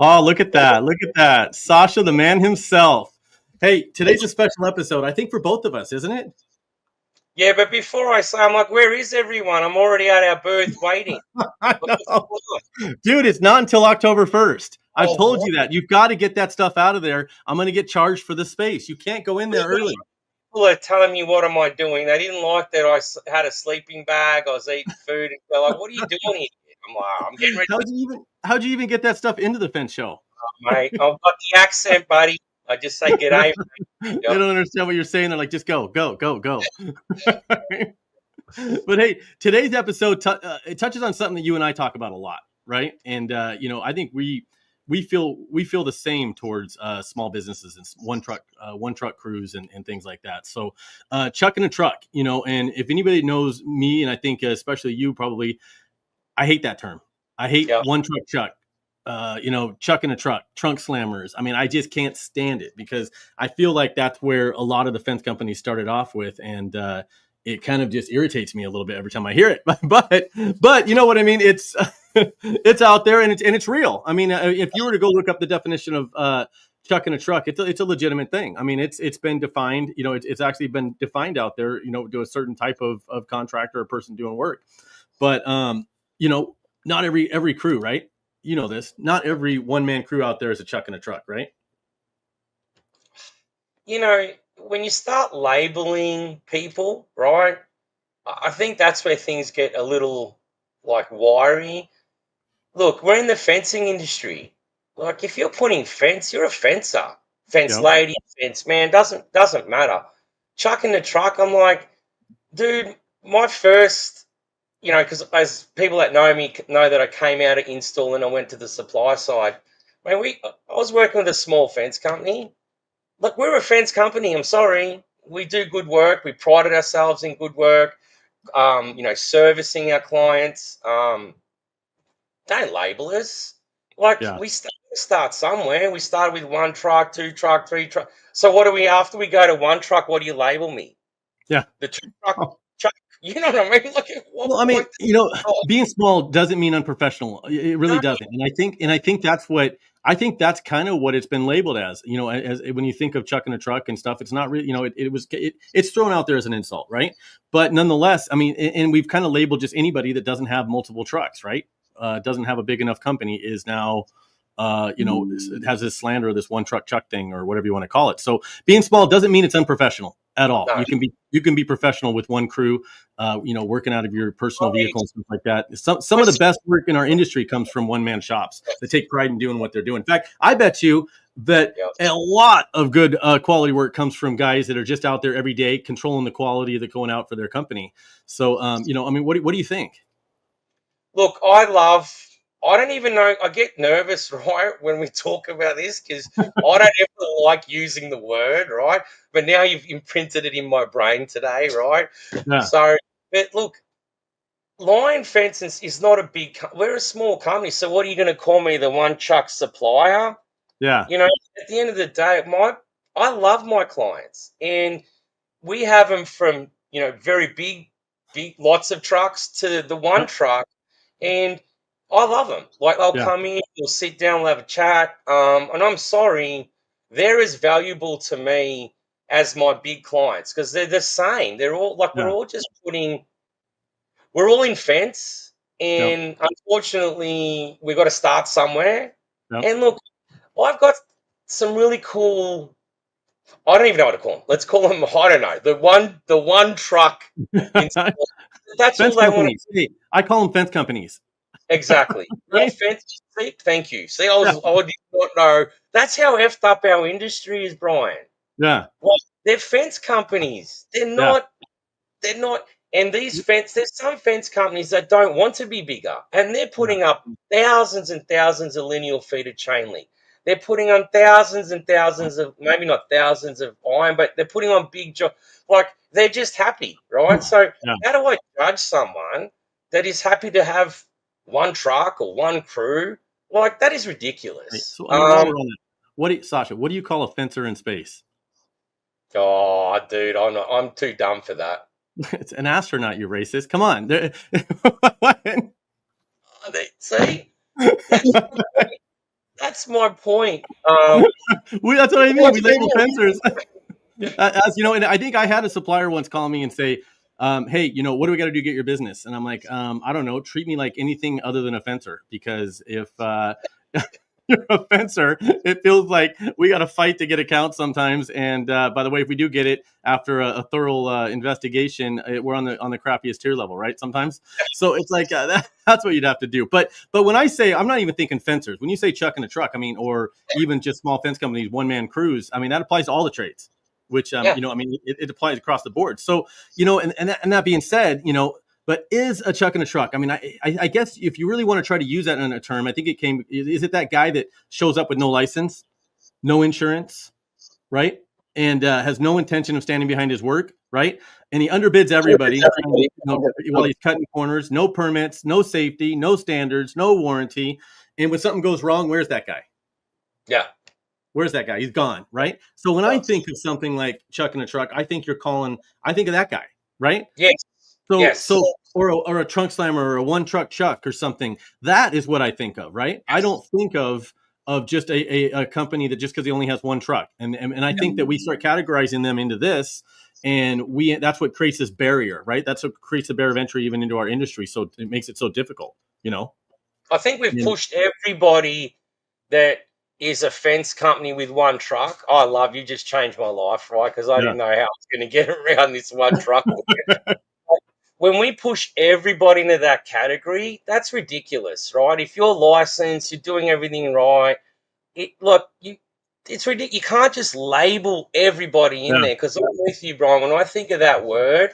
Oh, look at that. Look at that. Sasha, the man himself. Hey, today's a special episode, I think, for both of us, isn't it? Yeah, but before I say, I'm like, where is everyone? I'm already at our booth waiting. I Like, what's know. going on? Dude, it's not until October 1st. I've Oh, told what? you that. You've got to get that stuff out of there. I'm going to get charged for the space. You can't go in there early. People are telling me, what am I doing? They didn't like that had a sleeping bag. I was eating food. And they're like, what are you doing here? I'm like, I'm getting ready to How'd you even get that stuff into the fence show? go, mate. I've got the accent, buddy. I just say, g'day. They Yep. don't understand what you're saying. They're like, just go, go, go, go. But hey, today's episode it touches on something that you and I talk about a lot, right? And I think we feel the same towards small businesses and one truck crews and things like that. So chucking a truck, and if anybody knows me, and I think especially you probably, I hate that term. I hate Yep. one truck chuck. Chucking a truck, trunk slammers. I mean, I just can't stand it because I feel like that's where a lot of the fence companies started off with, and it kind of just irritates me a little bit every time I hear it. But you know what I mean? It's it's out there and it's real. I mean, if you were to go look up the definition of chucking a truck, it's a legitimate thing. I mean, it's been defined. It's actually been defined out there. To a certain type of contractor or person doing work. But not every crew, right? You know this. Not every one man crew out there is a chuck in a truck, right? When you start labeling people, right? I think that's where things get a little like wiry. Look, we're in the fencing industry. Like, if you're putting fence, you're a fencer. Fence Yep. lady, fence man, doesn't matter. Chucking the truck, I'm like, dude, my first, because as people that know me know that I came out of install and I went to the supply side. Man, I was working with a small fence company. Look, we're a fence company. I'm sorry, we do good work. We prided ourselves in good work. Servicing our clients. Don't label us. Like, Yeah. we start somewhere. We started with one truck, two truck, three truck. So what do we after we go to one truck? What do you label me? Yeah. The two truck truck. You know what I mean? Like, at what Well, I mean, point? Oh, being small doesn't mean unprofessional. It really no, doesn't. And I think that's kind of what it's been labeled as. As when you think of chucking a truck and stuff, it's not really. It's thrown out there as an insult, right? But nonetheless, I mean, and we've kind of labeled just anybody that doesn't have multiple trucks, right? Doesn't have a big enough company is now. It has this slander, this one truck chuck thing, or whatever you want to call it. So being small doesn't mean it's unprofessional at all. no. You can be professional with one crew, working out of your personal Right. vehicle and stuff like that. Some of the best work in our industry comes from one man shops that take pride in doing what they're doing. In fact, I bet you that Yep. a lot of good quality work comes from guys that are just out there every day controlling the quality that's going out for their company. So, I mean, what do you think? Look, I don't even know. I get nervous, right, when we talk about this because I don't ever like using the word, right? But now you've imprinted it in my brain today, right? Yeah, So, but look, Lion Fences is not a big. We're a small company, so what are you going to call me, the one chuck supplier? yeah, You know, at the end of the day, I love my clients, and we have them from very big lots of trucks to the one yep, truck, and I love them. Like, they'll yeah, come in, we'll sit down, we'll have a chat. And I'm sorry, they're as valuable to me as my big clients because they're the same. They're all like yeah, we're all in fence, yep, and unfortunately, we've got to start somewhere. yep. And look, I've got some really cool. I don't even know what to call them. Let's call them. I don't know. The one truck. That's all Fence they want. companies. Hey, I call them fence companies, Exactly. Yeah, right? fence. See, thank you. See, Yeah, I did not know. That's how effed up our industry is, Brian. yeah, Like, they're fence companies. They're yeah, not. They're not. And there's some fence companies that don't want to be bigger, and they're yeah, putting up thousands and thousands of lineal feet of chain link. They're putting on thousands and thousands of, maybe not thousands of iron, but they're putting on big job. Like, they're just happy, right? So yeah. how do I judge someone that is happy to have one truck or one crew? Like, that is Right. ridiculous. So, I mean, while we're on that, Sasha, what do you call a fencer in space? Oh, dude, I'm too dumb for that. It's an astronaut, you racist. Come on. See, that's that's my point. That's what I mean. We label What's fencers. As you know, and I think I had a supplier once call me and say, "Hey, what do we got to do to get your business?" And I'm like, "I don't know. Treat me like anything other than a fencer, because if you're a fencer, it feels like we got to fight to get accounts sometimes. And by the way, if we do get it after a thorough investigation, we're on the crappiest tier level, right? Sometimes, so it's like that's what you'd have to do. But when I say, I'm not even thinking fencers. When you say chuck in a truck, I mean, or even just small fence companies, one man crews. I mean, that applies to all the trades, which Yeah, I mean, it applies across the board. So and that being said, but is a chuck in a truck? I mean, I guess if you really want to try to use that in a term, I think is it that guy that shows up with no license, no insurance, right? And has no intention of standing behind his work, right? And he underbids everybody, while he's cutting corners, no permits, no safety, no standards, no warranty. And when something goes wrong, where's that guy? yeah, Where's that guy? He's gone, right? So when I think of something like chuck in a truck, I think of that guy, right? yes, So, yes, or a trunk slammer or a one truck chuck or something. That is what I think of, right? I don't think of just a company that just because he only has one truck. And I think that we start categorizing them into this, and that's what creates this barrier, right? That's what creates a barrier of entry even into our industry. So it makes it so difficult, I think we've And, pushed everybody that is a fence company with one truck. I love you, just changed my life, right? Because I yeah, didn't know how I was going to get around this one truck. When we push everybody into that category, that's ridiculous, right? If you're licensed, you're doing everything right. It's ridiculous. You can't just label everybody in yeah, there, because I'm with you, Brian. When I think of that word,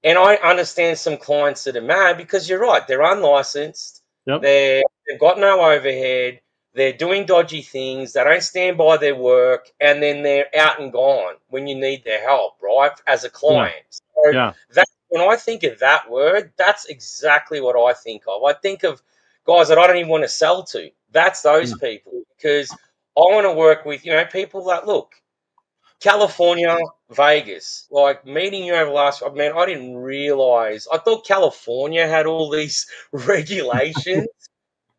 and I understand some clients that are mad because you're right, they're unlicensed, yep, they've got no overhead, they're doing dodgy things, they don't stand by their work, and then they're out and gone when you need their help, right? As a yeah, client. So yeah, that when I think of that word, that's exactly what I think of. I think of guys that I don't even want to sell to. That's those yeah, people, because I want to work with, people that look. California, Vegas, like meeting you over last, man, I didn't realize. I thought California had all these regulations.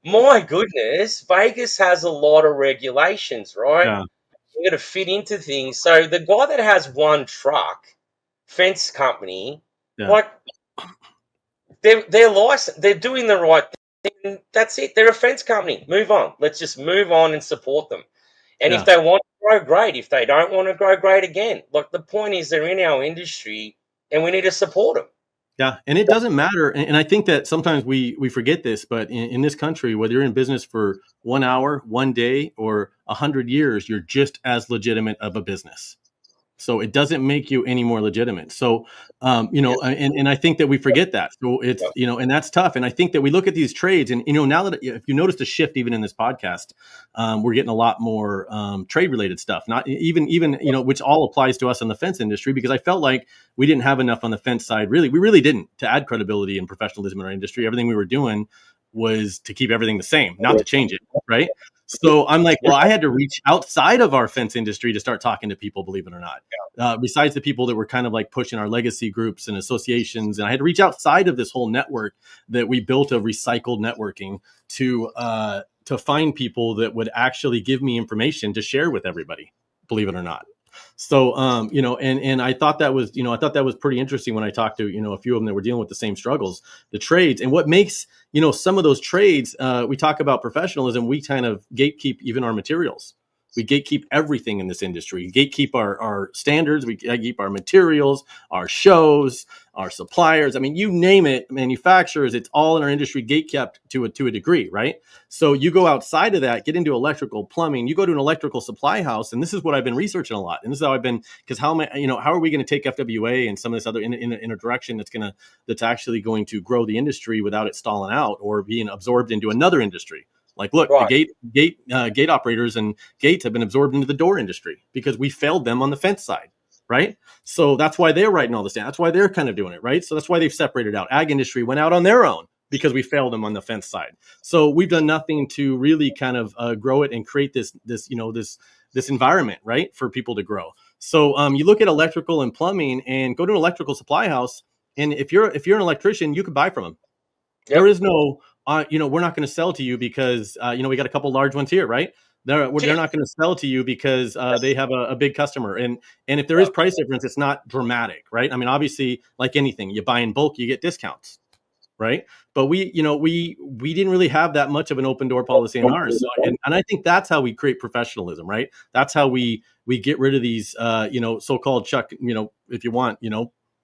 My goodness, Vegas has a lot of regulations, right? yeah, You got to fit into things. So the guy that has one truck, fence company, yeah, like they're licensed, they're doing the right thing. That's it. They're a fence company. Move on. Let's just move on and support them. And if yeah. they want to grow, great. If they don't want to grow, great again. Like, the point is, they're in our industry, and we need to support them. Yeah, and it doesn't matter. And I think that sometimes we forget this, but in this country, whether you're in business for 1 hour, 1 day, or 100 years, you're just as legitimate of a business. So it doesn't make you any more legitimate. So, Yeah. and I think that we forget that. So Yeah. and that's tough. And I think that we look at these trades, and now that if you noticed a shift even in this podcast, we're getting a lot more trade related stuff. Not even which all applies to us in the fence industry, because I felt like we didn't have enough on the fence side. Really, we really didn't, to add credibility and professionalism in our industry. Everything we were doing was to keep everything the same, not to change it. Right. So I'm like, well, I had to reach outside of our fence industry to start talking to people, believe it or not. Besides the people that were kind of like pushing our legacy groups and associations, and I had to reach outside of this whole network that we built of recycled networking to find people that would actually give me information to share with everybody, believe it or not. So, and I thought that was, pretty interesting when I talked to, a few of them that were dealing with the same struggles, the trades, and what makes, some of those trades, we talk about professionalism, we kind of gatekeep even our materials. We gatekeep everything in this industry. We gatekeep our standards. We gatekeep our materials, our shows, our suppliers. I mean, you name it, manufacturers. It's all in our industry gatekept to a degree, right? So you go outside of that, get into electrical, plumbing. You go to an electrical supply house, and this is what I've been researching a lot. And this is how I've been, because how are we going to take FWA and some of this other in a direction that's actually going to grow the industry without it stalling out or being absorbed into another industry? Like, look, the Right. gate operators and gates have been absorbed into the door industry because we failed them on the fence side, right? So that's why they're writing all this down. That's why they're kind of doing it, right? So that's why they've separated out. Ag industry went out on their own because we failed them on the fence side. So we've done nothing to really kind of grow it and create this environment, right, for people to grow. So you look at electrical and plumbing, and go to an electrical supply house, and if you're an electrician, you could buy from them. There Yep. is no we're not going to sell to you because, we got a couple large ones here, right? They're not going to sell to you because they have a big customer. And if there is price difference, it's not dramatic, right? I mean, obviously, like anything, you buy in bulk, you get discounts, right? But we didn't really have that much of an open door policy in ours. So, and I think that's how we create professionalism, right? That's how we get rid of these, so-called chuck, if you want,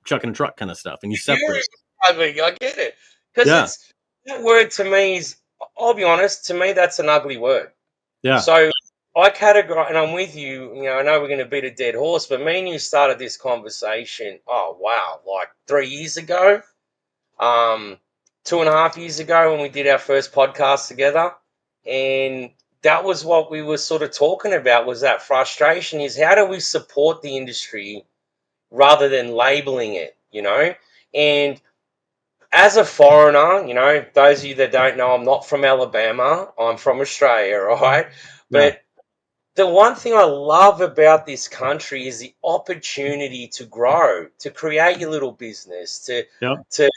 chuck in a truck kind of stuff, and you separate. I mean, I get it because Yeah, it's that word to me is. I'll be honest. To me, that's an ugly word. yeah, So I categorize, and I'm with you. I know we're going to beat a dead horse, but me and you started this conversation. Oh wow, like 3 years ago, um, 2.5 years ago when we did our first podcast together, and that was what we were sort of talking about. Was that frustration? Is how do we support the industry rather than labeling it? And as a foreigner, those of you that don't know, I'm not from Alabama. I'm from Australia, right? yeah, But the one thing I love about this country is the opportunity to grow, to create your little business, yeah, to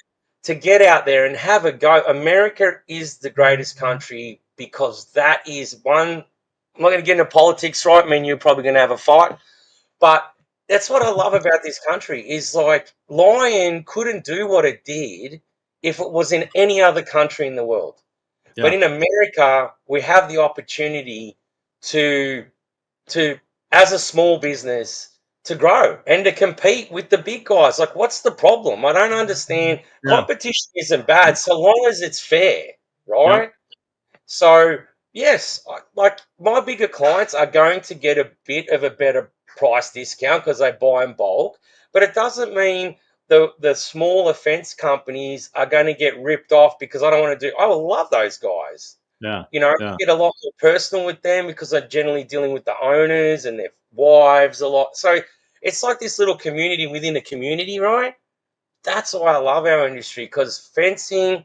to get out there and have a go. America is the greatest country because that is one. I'm not going to get into politics, right? I mean, you're probably going to have a fight, but that's what I love about this country is like Lion couldn't do what it did if it was in any other country in the world. But yeah, in America, we have the opportunity to to as a small business to grow and to compete with the big guys. Like, what's the problem? I don't understand. yeah, Competition isn't bad so long as it's fair, yeah, right? So yes, like my bigger clients are going to get a bit of a better price discount because they buy in bulk, but it doesn't mean the smaller fence companies are going to get ripped off because I don't want to do. I will love those guys. yeah, I yeah, get a lot more personal with them because they're generally dealing with the owners and their wives a lot. So it's like this little community within a community, right? That's why I love our industry because fencing,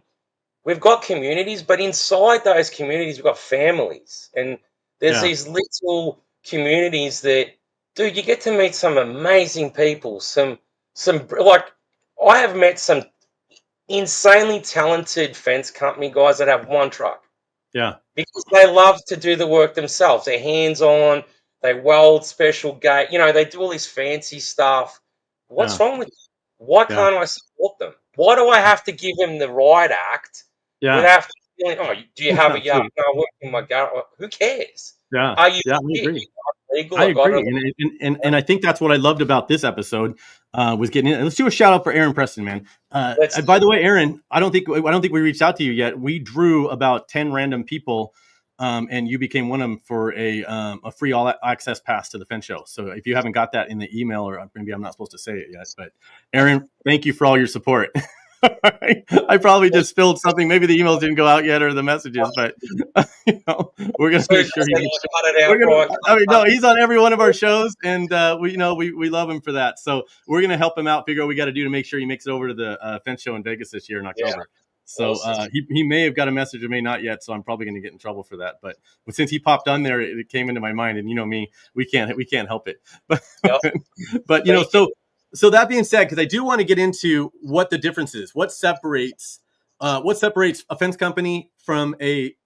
we've got communities, but inside those communities, we've got families. And there's yeah, these little communities that, dude, you get to meet some amazing people. Like, I have met some insanely talented fence company guys that have one truck yeah, because they love to do the work themselves. They're hands on, they weld special gate, they do all this fancy stuff. What's yeah, wrong with them? Why yeah, can't I support them? Why do I have to give them the right act yeah. without feeling, oh, do you have a yard? Absolutely. No, I work in my garage. Who cares? Yeah, Are you yeah, I legit? agree. Legal I or got agree, a and I think that's what I loved about this episode was getting in. Let's do a shout out for Aaron Preston, man. let's By the way, Aaron, I don't think we reached out to you yet. We drew about 10 random people, and you became one of them for a free all access pass to the Fence Show. So if you haven't got that in the email, or maybe I'm not supposed to say it yet, but Aaron, thank you for all your support. I probably just spilled something. Maybe the emails didn't go out yet or the messages, but we're gonna so make just sure he gets. cut it We're out, gonna. Brian. I mean, no, he's on every one of our shows, and we love him for that. So we're gonna help him out, figure out what we got to do to make sure he makes it over to the Fence Show in Vegas this year in Yeah, October. So awesome. he may have got a message or may not yet. So I'm probably going to get in trouble for that. But since he popped on there, it came into my mind, and me, we can't help it. But Yep. but Thank you. so that being said, because I do want to get into what the difference is, what separates a fence company from a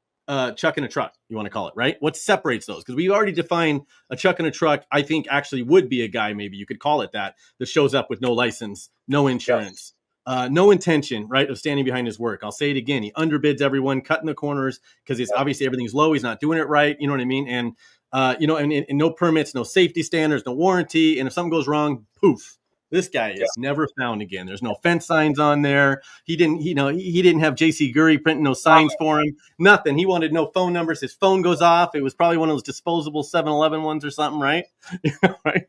chuck and a truck, you want to call it, right? What separates those? Because we already defined a chuck and a truck, I think actually would be a guy, maybe you could call it that shows up with no license, no Yep. insurance, no intention, right, of standing behind his work. I'll say it again. He underbids everyone, cutting the corners because it's Yep. obviously everything's low. He's not doing it right. You know what I mean? And, and no permits, no safety standards, no warranty. And if something goes wrong, poof, this guy Yep. is never found again. There's no fence signs on there. He didn't have JC Gurry printing no signs for him. Nothing. He wanted no phone numbers. His phone goes off. It was probably one of those disposable 7-Eleven ones or something, right? Right.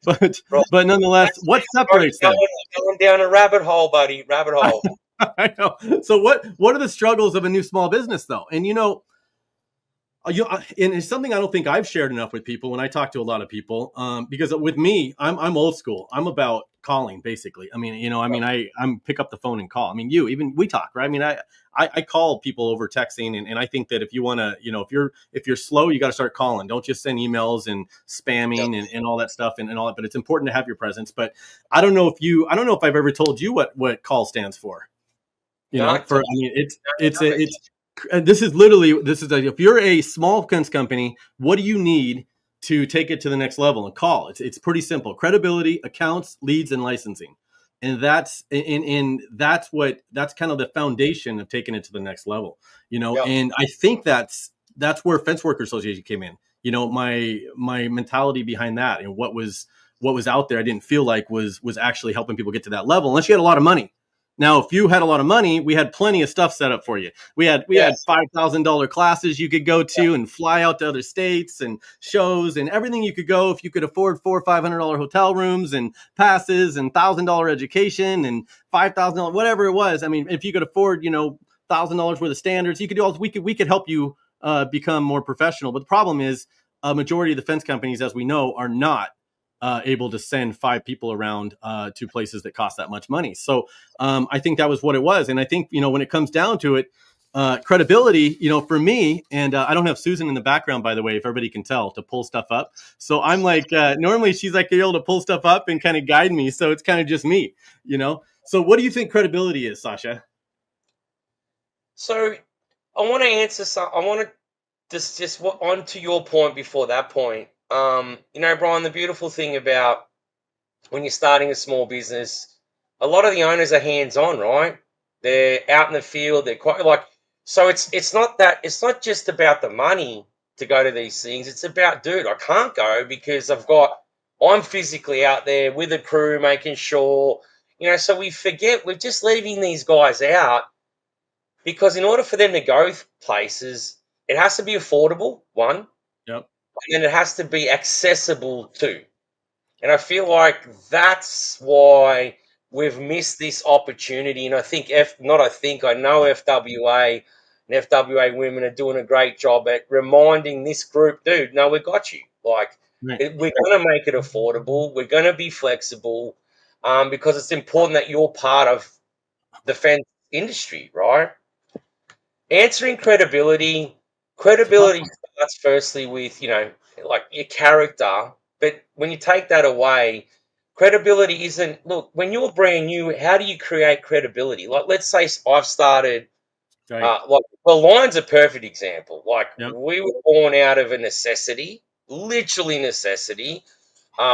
but Right. but nonetheless, That's what going, separates them? going down a rabbit hole, buddy. Rabbit hole. I know. So what are the struggles of a new small business though? And and it's something I don't think I've shared enough with people when I talk to a lot of people. Because with me, I'm old school. I'm about calling, basically. I'm pick up the phone and call. I mean, even we talk, right? I mean, I call people over texting, and I think that if you want to, if you're slow, you got to start calling. Don't just send emails and Yep. spamming and all that stuff and all that. But it's important to have your presence. But I don't know if I've ever told you what call stands for. You No, know, for I totally. mean, No, it's this is literally this is if you're a small fence company, what do you need to take it to the next level and call? It's pretty simple: credibility, accounts, leads, and licensing, and that's kind of the foundation of taking it to the next level. You know, yeah. and I think that's where Fence Worker Association came in. You know, my mentality behind that and what was out there, I didn't feel like was actually helping people get to that level unless you had a lot of money. Now, if you had a lot of money, we had plenty of stuff set up for you. We had Yes. $5,000 classes you could go Yeah. to and fly out to other states and shows and everything you could go if you could afford $400 or $500 hotel rooms and passes and $1,000 education and $5,000 whatever it was. I mean, if you could afford $1,000 worth of standards, you could do all. We could help you become more professional. But the problem is, a majority of the fence companies, as we know, are not able to send 5 people around to places that cost that much money. So I think that was what it was. And I think, when it comes down to it, credibility, for me, and I don't have Susan in the background, by the way, if everybody can tell, to pull stuff up. So I'm like, normally she's like able to pull stuff up and kind of guide me. So it's kind of just me. So what do you think credibility is, Sasha? So I want to answer some. I want to just what on to your point before that point. Brian, the beautiful thing about when you're starting a small business, a lot of the owners are hands on, right? They're out in the field. They're quite like so. It's not just about the money to go to these things. It's about, dude, I can't go because I'm physically out there with a crew making sure. So we forget we're just leaving these guys out because in order for them to go places, it has to be affordable, one, and Yep. then it has to be accessible too. And I feel like that's why we've missed this opportunity. And I know FWA and FWA women are doing a great job at reminding this group, dude, no, we got you. Like, Right. we're going to make it affordable. We're going to be flexible because it's important that you're part of the fence industry, right? Answering credibility. It's a tough Credibility one. starts firstly with, like your character. But when you take that away, credibility isn't, look, when you're brand new, how do you create credibility? Like, let's say I've started, Right. Lion's a perfect example. Like, Yep. we were born out of a necessity, literally necessity.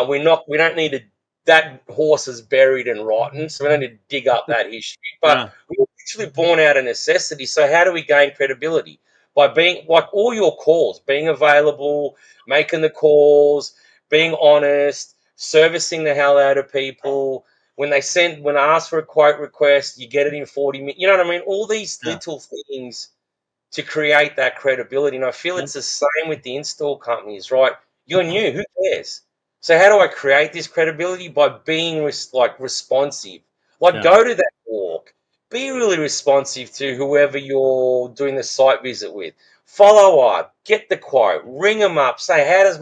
We don't need to, that horse is buried and rotten, so we don't need to dig up that history. But Yeah. we were literally born out of necessity. So how do we gain credibility? By being like all your calls, being available, making the calls, being honest, servicing the hell out of people. When I ask for a quote request, you get it in 40 minutes. You know what I mean? All these Yeah. little things to create that credibility. And I feel Yep. it's the same with the install companies, right? You're new, who cares? So how do I create this credibility? By being responsive. Like, Yeah. go to that walk. Be really responsive to whoever you're doing the site visit with. Follow up, get the quote, ring them up, say, how does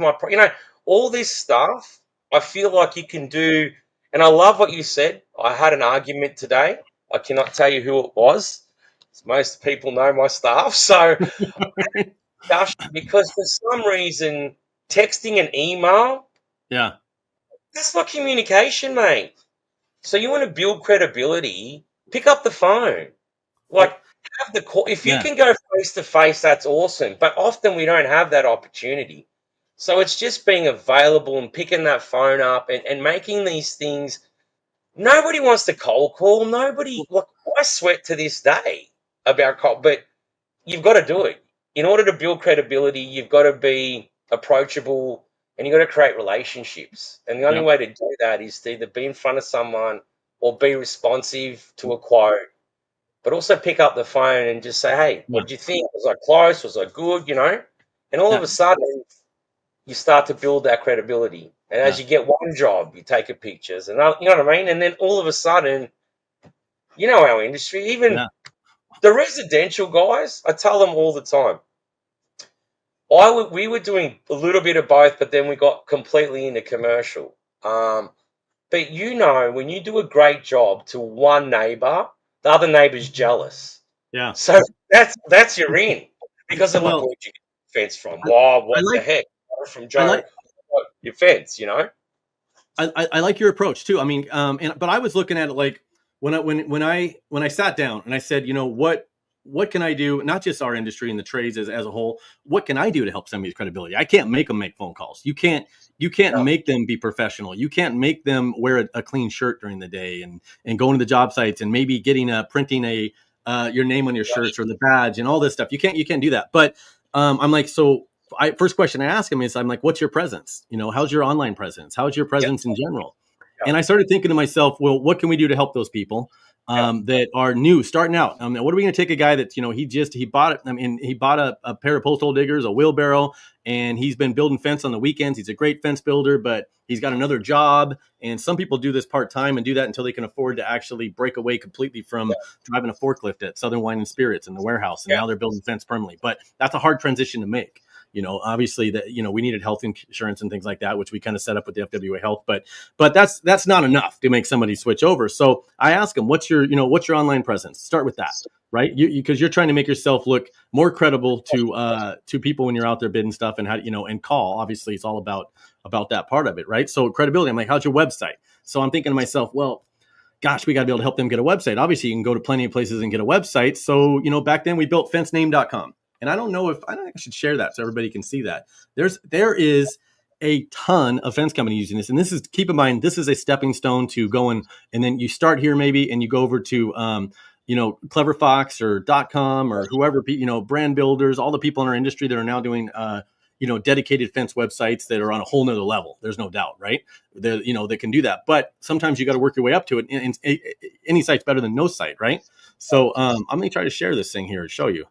all this stuff I feel like you can do. And I love what you said. I had an argument today. I cannot tell you who it was. Most people know my staff. So, because for some reason, texting and email, Yeah. that's not communication, mate. So you want to build credibility, pick up the phone. Like, Well. have the call. If you Yeah. can go face to face, that's awesome. But often we don't have that opportunity. So it's just being available and picking that phone up and making these things. Nobody wants to cold call. Nobody, look, I sweat to this day about cold, but you've got to do it. In order to build credibility, you've got to be approachable and you've got to create relationships. And the only Yep. way to do that is to either be in front of someone or be responsive to a quote, but also pick up the phone and just say, hey, what Yeah. did you think? Was I close? Was I good? And all of Yeah. a sudden, you start to build that credibility. And as Yeah. you get one job, you take a pictures, and you know what I mean. And then all of a sudden, our industry, even Yeah. the residential guys, I tell them all the time. We were doing a little bit of both, but then we got completely into commercial. But when you do a great job to one neighbor, the other neighbor's jealous. Yeah. So that's your in because they're like, Well, "Where'd you get your fence from? Wow, I what the like heck? From I Joe, like your fence, you know?" I like your approach too. I mean, but I was looking at it like when I sat down and I said, what can I do? Not just our industry and the trades as a whole. What can I do to help somebody's credibility? I can't make them make phone calls. You can't Yeah. make them be professional. You can't make them wear a clean shirt during the day and going to the job sites and maybe printing your name on your shirts or the badge and all this stuff. You can't do that. But I'm like, so first question I ask him is, I'm like, what's your presence? How's your online presence? How's your Yeah. presence in general? Yeah. And I started thinking to myself, well, what can we do to help those people Yeah. that are new, starting out? What are we going to take a guy that he bought it? He bought a pair of postal diggers, a wheelbarrow, and he's been building fence on the weekends. He's a great fence builder, but he's got another job. And some people do this part time and do that until they can afford to actually break away completely from driving a forklift at Southern Wine and Spirits in the warehouse, and now they're building fence permanently. But that's a hard transition to make. Obviously that, we needed health insurance and things like that, which we kind of set up with the FWA Health, but that's not enough to make somebody switch over. So I ask them, what's your online presence? Start with that, right? Because you're trying to make yourself look more credible to people when you're out there bidding stuff, and and call. Obviously it's all about that part of it, right? So credibility, I'm like, how's your website? So I'm thinking to myself, well, gosh, we got to be able to help them get a website. Obviously you can go to plenty of places and get a website. So, back then we built fencename.com. And I don't think I should share that so everybody can see that. There is a ton of fence companies using this. And keep in mind, this is a stepping stone to going, and then you start here maybe, and you go over to, Clever Fox or .com or whoever, brand builders, all the people in our industry that are now doing, dedicated fence websites that are on a whole nother level. There's no doubt, right? They can do that. But sometimes you got to work your way up to it. And any site's better than no site, right? So I'm going to try to share this thing here and show you.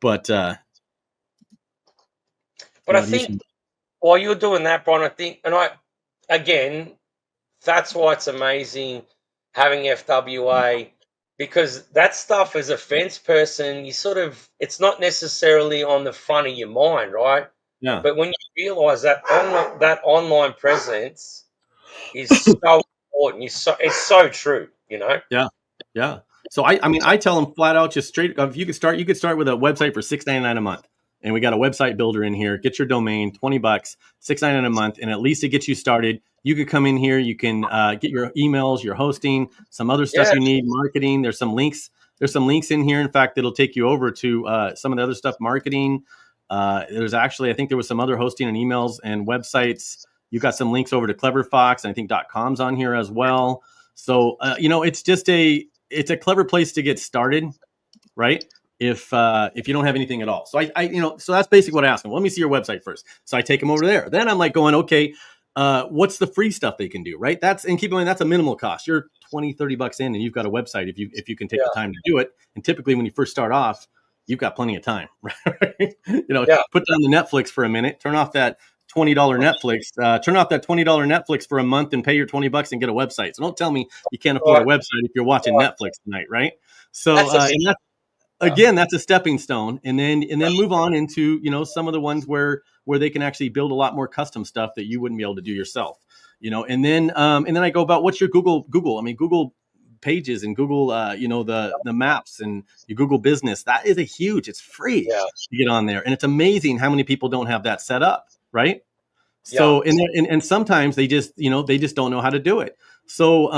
But I think while you're doing that, Brian, again, that's why it's amazing having FWA, because that stuff as a fence person, it's not necessarily on the front of your mind, right? Yeah. But when you realize that online presence is so important, it's so true, Yeah. Yeah. So I tell them flat out, just straight, if you could start with a website for $6.99 a month. And we got a website builder in here. Get your domain, $20, $6.99 a month, and at least it gets you started. You could come in here. You can get your emails, your hosting, some other stuff you need, marketing. There's some links. There's some links in here. In fact, it'll take you over to some of the other stuff, marketing. There's actually, I think there was some other hosting and emails and websites. You got some links over to Clever Fox, and I think .com's on here as well. So it's just it's a clever place to get started, right? If you don't have anything at all. So so that's basically what I ask them. Well, let me see your website first. So I take them over there. Then I'm like going, okay, what's the free stuff they can do, right? And keep in mind, that's a minimal cost. You're $20-$30 in and you've got a website if you can take the time to do it. And typically when you first start off, you've got plenty of time, right? Put down the Netflix for a minute, turn off that $20 Netflix, turn off that $20 Netflix for a month and pay your $20 and get a website. So don't tell me you can't afford a website if you're watching Netflix tonight, right? So again, that's a stepping stone, and then move on into some of the ones where they can actually build a lot more custom stuff that you wouldn't be able to do yourself. And then I go about, what's your Google? I mean, Google pages and Google, the maps and your Google business. That is it's free to get on there, and it's amazing how many people don't have that set up, right? So and sometimes they just don't know how to do it. So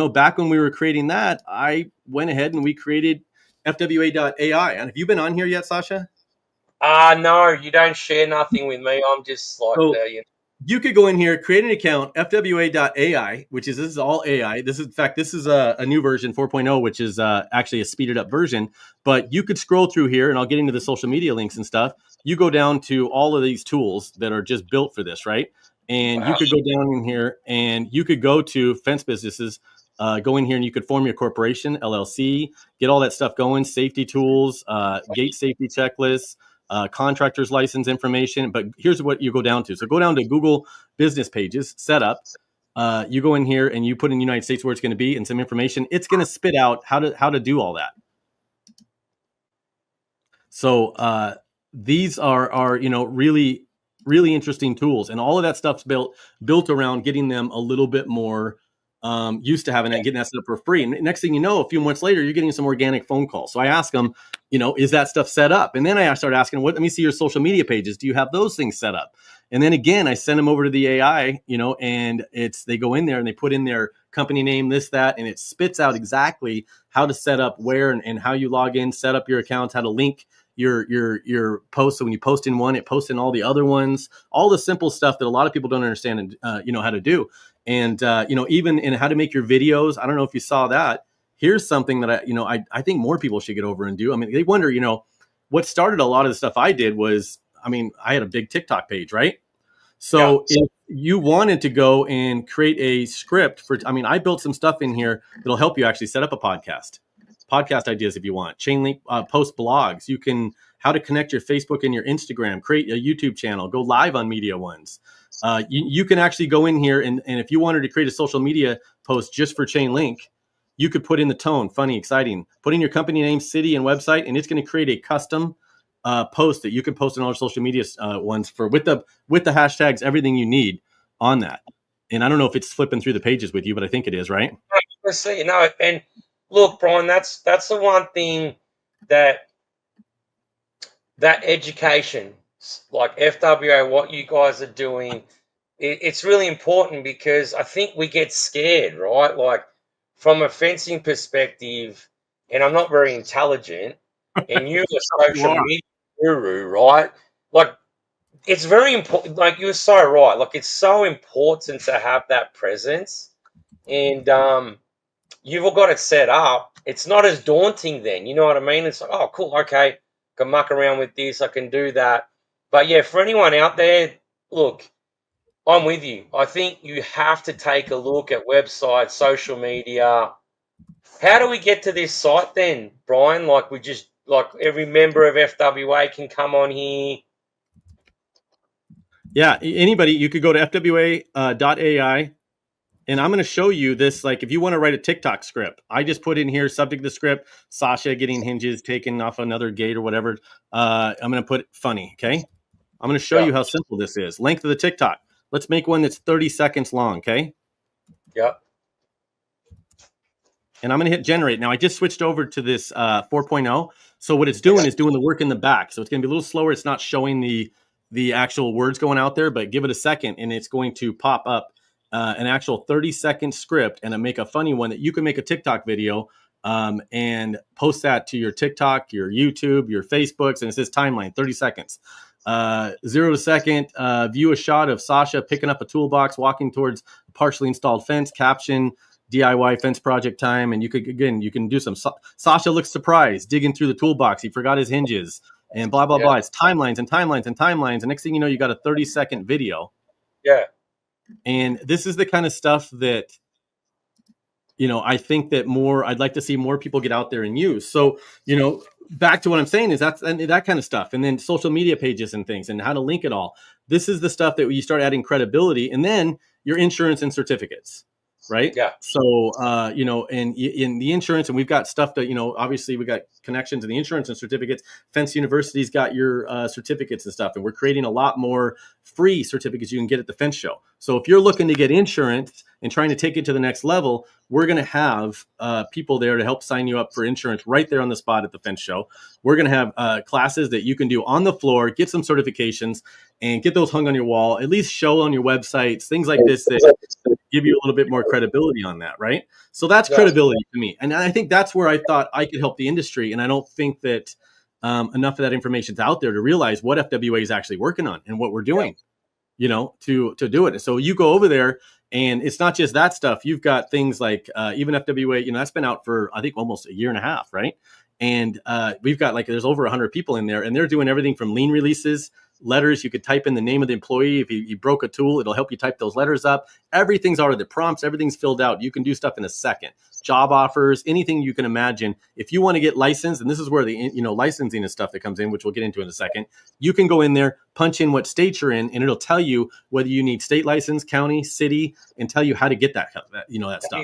back when we were creating that, I went ahead and we created FWA.ai. And have you been on here yet, Sasha? No, you don't share nothing with me. I'm just like you could go in here, create an account, FWA.ai, this is all AI. This is a new version, 4.0, which is actually a speeded up version. But you could scroll through here, and I'll get into the social media links and stuff. You go down to all of these tools that are just built for this, right? And you could go down in here, and you could go to fence businesses, go in here, and you could form your corporation, LLC, get all that stuff going, safety tools, gate safety checklists, contractor's license information. But here's what you go down to. So go down to Google business pages, setup. You go in here and you put in United States where it's going to be and some information. It's going to spit out how to do all that. So these are really, really interesting tools, and all of that stuff's built around getting them a little bit more used to having that, getting that set up for free. And next thing you know, a few months later, you're getting some organic phone calls. So I ask them, is that stuff set up? And then I start asking, let me see your social media pages. Do you have those things set up? And then again, I send them over to the AI, and they go in there and they put in their company name, this, that, and it spits out exactly how to set up where and how you log in, set up your accounts, how to link your post. So when you post in one, it posts in all the other ones, all the simple stuff that a lot of people don't understand and how to do. And even in how to make your videos. I don't know if you saw that. Here's something that I think more people should get over and do. I mean, they wonder, what started a lot of the stuff I did was, I had a big TikTok page, right? So if you wanted to go and create a script for, I built some stuff in here that'll help you actually set up a podcast ideas if you want, chain link, post blogs. You can, how to connect your Facebook and your Instagram, create a YouTube channel, go live on Media Ones. You can actually go in here and if you wanted to create a social media post just for chain link, you could put in the tone, funny, exciting, put in your company name, city, and website, and it's going to create a custom post that you can post on all social media ones for with the hashtags, everything you need on that. And I don't know if it's flipping through the pages with you, but I think it is, right? Let's see. No, and look, Brian, that's the one thing that education, like FWA, what you guys are doing, it's really important because I think we get scared, right? Like from a fencing perspective, and I'm not very intelligent, and you're a social media guru, right? Like it's very important. Like you're so right. Like it's so important to have that presence, and you've all got it set up. It's not as daunting then. You know what I mean? It's like, oh, cool, okay, I can muck around with this, I can do that. But yeah, for anyone out there, look, I'm with you. I think you have to take a look at websites, social media. How do we get to this site then, Brian? Like we just like every member of FWA can come on here. Yeah, anybody, you could go to fwa.ai. And I'm going to show you this. Like, if you want to write a TikTok script, I just put in here, subject the script, Sasha getting hinges taken off another gate or whatever. I'm going to put funny. Okay. I'm going to show you how simple this is. Length of the TikTok. Let's make one that's 30 seconds long. Okay. Yeah. And I'm going to hit generate. Now I just switched over to this 4.0. So what it's doing is doing the work in the back. So it's going to be a little slower. It's not showing the actual words going out there, but give it a second and it's going to pop up an actual 30-second script and make a funny one that you can make a TikTok video and post that to your TikTok, your YouTube, your Facebooks, and it says timeline, 30 seconds. 0 to second, view a shot of Sasha picking up a toolbox, walking towards a partially installed fence, caption, DIY fence project time. And you can do some, Sasha looks surprised, digging through the toolbox. He forgot his hinges and blah, blah, blah. It's timelines and timelines and timelines. And next thing you know, you got a 30-second video. Yeah. And this is the kind of stuff that, I think that I'd like to see more people get out there and use. So, back to what I'm saying is that kind of stuff. And then social media pages and things and how to link it all. This is the stuff that you start adding credibility, and then your insurance and certificates. Right. Yeah. So, and in the insurance, and we've got stuff that, obviously we got connections in the insurance and certificates. Fence University's got your certificates and stuff. And we're creating a lot more free certificates you can get at the fence show. So if you're looking to get insurance and trying to take it to the next level, we're going to have people there to help sign you up for insurance right there on the spot at the fence show. We're going to have classes that you can do on the floor, get some certifications and get those hung on your wall, at least show on your websites, things like this that give you a little bit more credibility on that, right? So that's credibility to me. And I think that's where I thought I could help the industry. And I don't think that enough of that information is out there to realize what FWA is actually working on and what we're doing, to do it. So you go over there and it's not just that stuff. You've got things like even FWA, that's been out for, I think, almost a year and a half, right? And we've got there's over 100 people in there and they're doing everything from lien releases, letters. You could type in the name of the employee. If he broke a tool, it'll help you type those letters up. Everything's already, the prompts, everything's filled out. You can do stuff in a second. Job offers, anything you can imagine. If you want to get licensed, and this is where the licensing and stuff that comes in, which we'll get into in a second, you can go in there, punch in what state you're in, and it'll tell you whether you need state license, county, city, and tell you how to get that stuff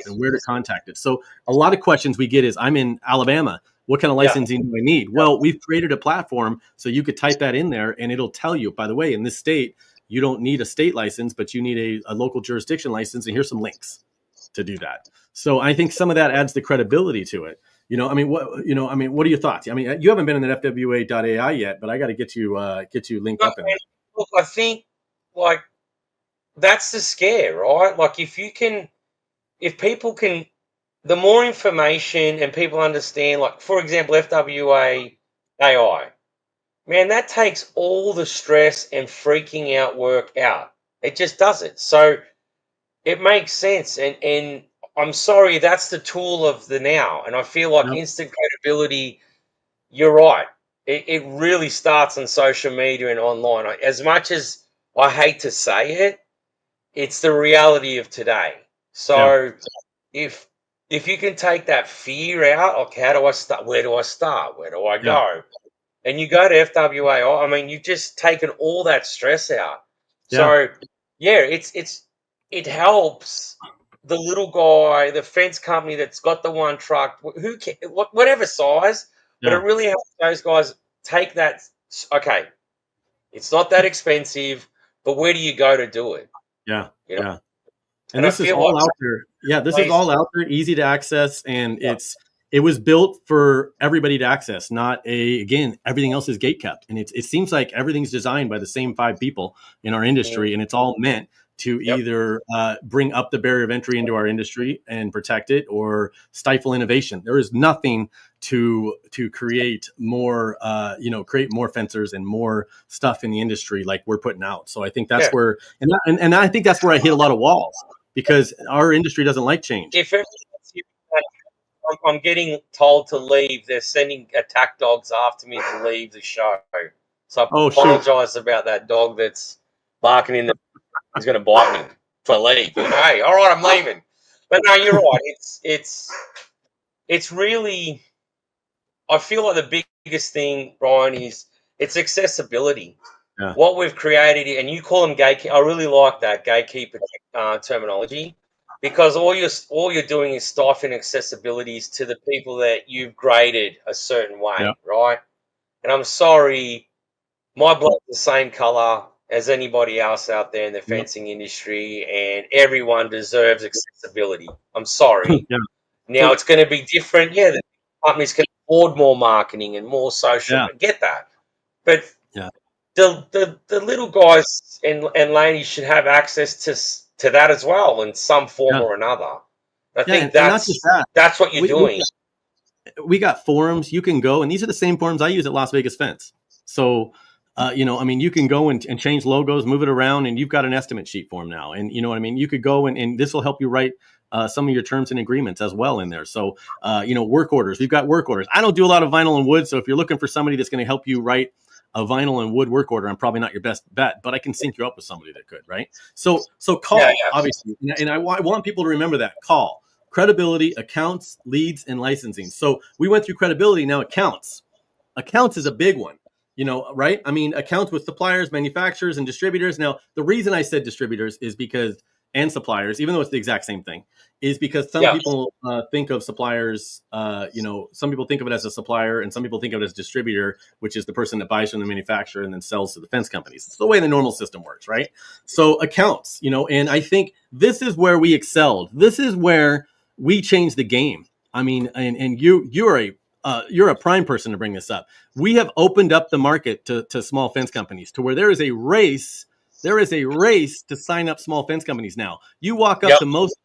and where to contact it. So a lot of questions we get is, I'm in Alabama. What kind of licensing do I need? Well, we've created a platform so you could type that in there and it'll tell you, by the way, in this state, you don't need a state license, but you need a local jurisdiction license. And here's some links to do that. So I think some of that adds the credibility to it. What are your thoughts? I mean, you haven't been in that FWA.ai yet, but I got to get you linked up in it. Look, I think that's the scare, right? Like if you can if people can, the more information and people understand, like for example, FWA AI, man, that takes all the stress and freaking out work out. It just does it. So it makes sense. And I'm sorry, that's the tool of the now. And I feel like Yep. instant credibility, you're right. It really starts on social media and online. As much as I hate to say it, it's the reality of today. Yeah. So if if you can take that fear out, like how do I start? Where do I start? Where do I Yeah. go? And you go to FWA, I mean, you've just taken all that stress out. Yeah. So yeah, it helps the little guy, the fence company that's got the one truck, who can, whatever size, but it Yeah. really helps those guys take that. Okay, it's not that expensive, but where do you go to do it? Yeah. You know, Yeah. And and I this is feel like all out there. Yeah, this is places, all out there, easy to access, and yeah, it was built for everybody to access. Not a again, everything else is gate kept, and it seems like everything's designed by the same five people in our mm, industry, and it's all meant to yep, either bring up the barrier of entry into our industry and protect it, or stifle innovation. There is nothing to create more, create more fencers and more stuff in the industry like we're putting out. So I think that's yeah. where, and I think that's where I hit a lot of walls because our industry doesn't like change. If I'm getting told to leave, they're sending attack dogs after me to leave the show. So I Oh shoot. apologise about that dog that's barking in the. He's going to bite me if I leave. Hey, all right, I'm leaving. But no, you're right. It's really. I feel like the biggest thing, Brian, is it's accessibility. Yeah. What we've created, and you call them gatekeeper. I really like that gatekeeper terminology, because all you're doing is stifling accessibilities to the people that you've graded a certain Yeah. way, right? And I'm sorry, my blood's the same color as anybody else out there in the Yep. fencing industry, and everyone deserves accessibility. I'm sorry. Yeah. Now So it's going to be different. Yeah, the companies can afford more marketing and more social. yeah. Get that, but Yeah. the little guys and ladies should have access to that as well in some form Yeah. or another. I Yeah. think And not just that. that's what you're We doing. we got forums you can go, and these are the same forums I use at Las Vegas Fence. So, I mean, you can go and change logos, move it around, and you've got an estimate sheet form now. And you know what I mean? You could go and this will help you write some of your terms and agreements as well in there. So, work orders. We've got work orders. I don't do a lot of vinyl and wood. So if you're looking for somebody that's going to help you write a vinyl and wood work order, I'm probably not your best bet, but I can sync you up with somebody that could, right? So Yeah, call, obviously. And I want people to remember that call credibility, accounts, leads, and licensing. So we went through credibility. Now accounts. Accounts is a big one, right? I mean, accounts with suppliers, manufacturers, and distributors. Now, the reason I said distributors is because, and suppliers, even though it's the exact same thing, is because some yeah, people think of suppliers, some people think of it as a supplier and some people think of it as distributor, which is the person that buys from the manufacturer and then sells to the fence companies. It's the way the normal system works, right? So accounts, and I think this is where we excelled. This is where we changed the game. I mean, and you're a prime person to bring this up. We have opened up the market to small fence companies to where there is a race. There is a race to sign up small fence companies now. You walk up yep, to most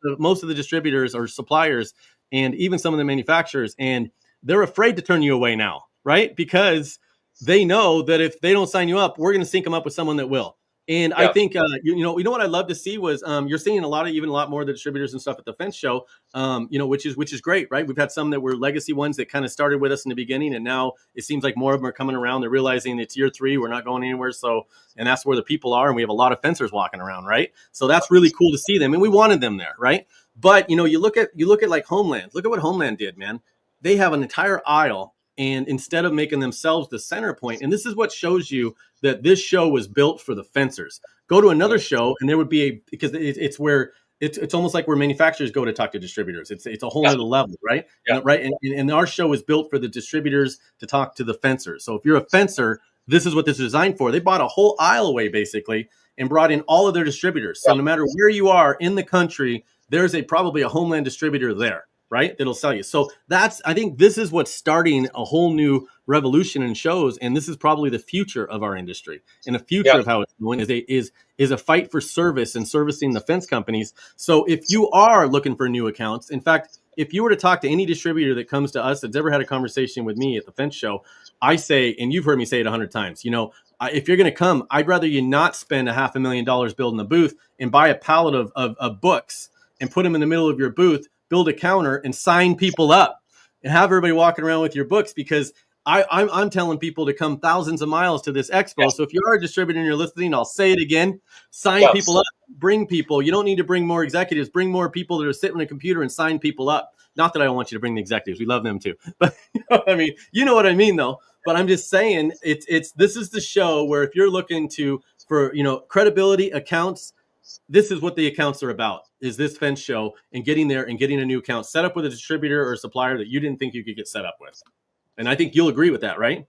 of the distributors or suppliers, and even some of the manufacturers, and they're afraid to turn you away now, right? Because they know that if they don't sign you up, we're going to sync them up with someone that will. And I yep, think you know what I'd love to see was you're seeing even a lot more of the distributors and stuff at the fence show, which is great, right? We've had some that were legacy ones that kind of started with us in the beginning, and now it seems like more of them are coming around. They're realizing it's year 3, we're not going anywhere, so and that's where the people are, and we have a lot of fencers walking around, right? So that's really cool to see them, and we wanted them there, right? But you look at like Homeland. Look at what Homeland did, man. They have an entire aisle, and instead of making themselves the center point, and this is what shows you that this show was built for the fencers. Go to another mm, show, and there would be because it's where it's almost like where manufacturers go to talk to distributors. It's a whole yeah, nother level, right? yeah, And our show is built for the distributors to talk to the fencers. So if you're a fencer, this is what this is designed for. They bought a whole aisle away basically and brought in all of their distributors. So yeah, no matter where you are in the country, there's probably a Homeland distributor there. right? That'll sell you. So I think this is what's starting a whole new revolution in shows, and this is probably the future of our industry, and the Yeah. future of how it's going is a fight for service and servicing the fence companies. So if you are looking for new accounts, in fact, if you were to talk to any distributor that comes to us that's ever had a conversation with me at the fence show, I say, and you've heard me say it 100 times, if you're going to come, I'd rather you not spend $500,000 building a booth and buy a pallet of books and put them in the middle of your booth, build a counter and sign people up and have everybody walking around with your books, because I'm telling people to come thousands of miles to this expo. Yeah. So if you are a distributor and you're listening, I'll say it again, sign Yes. people up, bring people. You don't need to bring more executives, bring more people that are sitting on a computer and sign people up. Not that I don't want you to bring the executives. We love them too. But I mean, you know what I mean though. But I'm just saying this is the show where if you're looking for credibility, accounts, this is what the accounts are about, is this fence show and getting there and getting a new account set up with a distributor or a supplier that you didn't think you could get set up with. And I think you'll agree with that, right?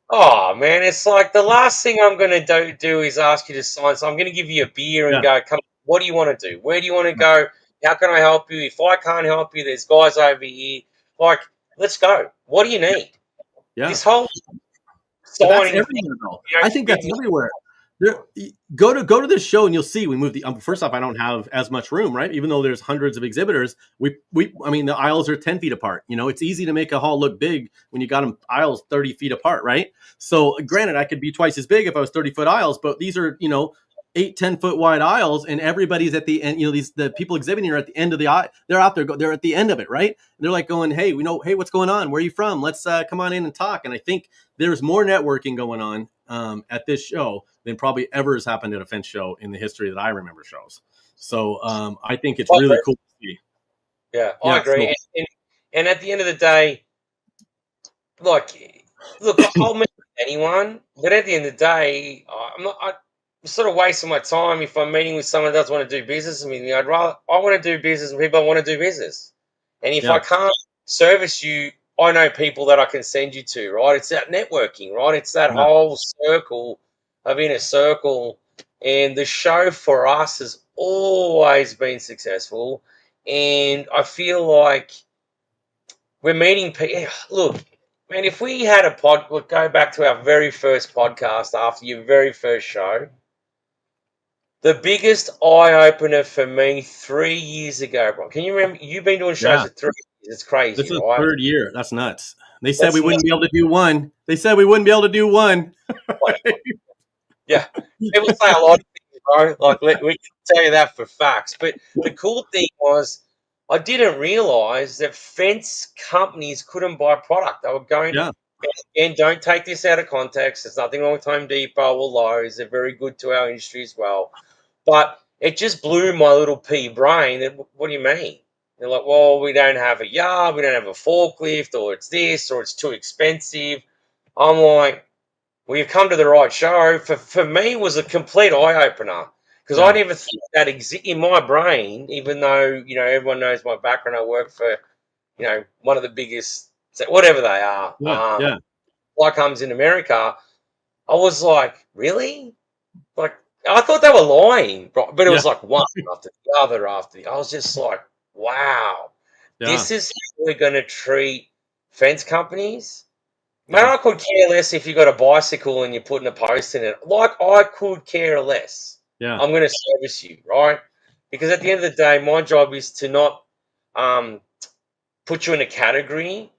Oh man, it's like the last thing I'm going to do is ask you to sign. So I'm going to give you a beer and Yeah. go, come, what do you want to do? Where do you want to go? How can I help you? If I can't help you, there's guys over here. Like, let's go. What do you need? Yeah. This whole But that's signing thing, everywhere though. I think that's everywhere. Go to this show and you'll see we moved first off, I don't have as much room, right? Even though there's hundreds of exhibitors, I mean, the aisles are 10 feet apart. It's easy to make a hall look big when you got them aisles 30 feet apart, right? So granted, I could be twice as big if I was 30-foot aisles, but these are, 8-10 foot wide aisles, and everybody's at the end. The people exhibiting are at the end of the aisle. They're out there. They're at the end of it, right? And they're like going, "Hey, hey, what's going on? Where are you from? Let's come on in and talk." And I think there's more networking going on at this show than probably ever has happened at a fence show in the history that I remember shows. So I think it's really cool to see. Yeah, I agree. So, and at the end of the day, look, I'll meet anyone, but at the end of the day, I'm sort of wasting my time if I'm meeting with someone that doesn't want to do business with me. I want to do business with people that want to do business. And if I can't service you, I know people that I can send you to, right? It's that networking, right? It's that whole circle of inner circle. And the show for us has always been successful. And I feel like we're meeting people. Look, man, if we had we'll go back to our very first podcast after your very first show. The biggest eye opener for me 3 years ago, bro. Can you remember? You've been doing shows for 3 years. It's crazy, this is right? third year. That's nuts. They said we wouldn't be able to do one. They said we wouldn't be able to do one. Yeah, people say a lot of things, bro. Like we can tell you that for facts. But the cool thing was, I didn't realize that fence companies couldn't buy product. They were going. Yeah. And don't take this out of context. There's nothing wrong with Home Depot or Lowe's. They're very good to our industry as well. But it just blew my little pea brain. What do you mean? They're like, well, we don't have a yard, we don't have a forklift, or it's this, or it's too expensive. I'm like, well, you've come to the right show. For me, it was a complete eye opener because I never thought that in my brain. Even though everyone knows my background, I work for one of the biggest, whatever they are. Like comes in America. I was like, really? Like, I thought they were lying, but it was like one after the other after the. I was just like, wow, this is how we're going to treat fence companies. Man, I could care less if you got a bicycle and you're putting a post in it. Like, I could care less. Yeah. I'm going to service you, right? Because at the end of the day, my job is to not put you in a category.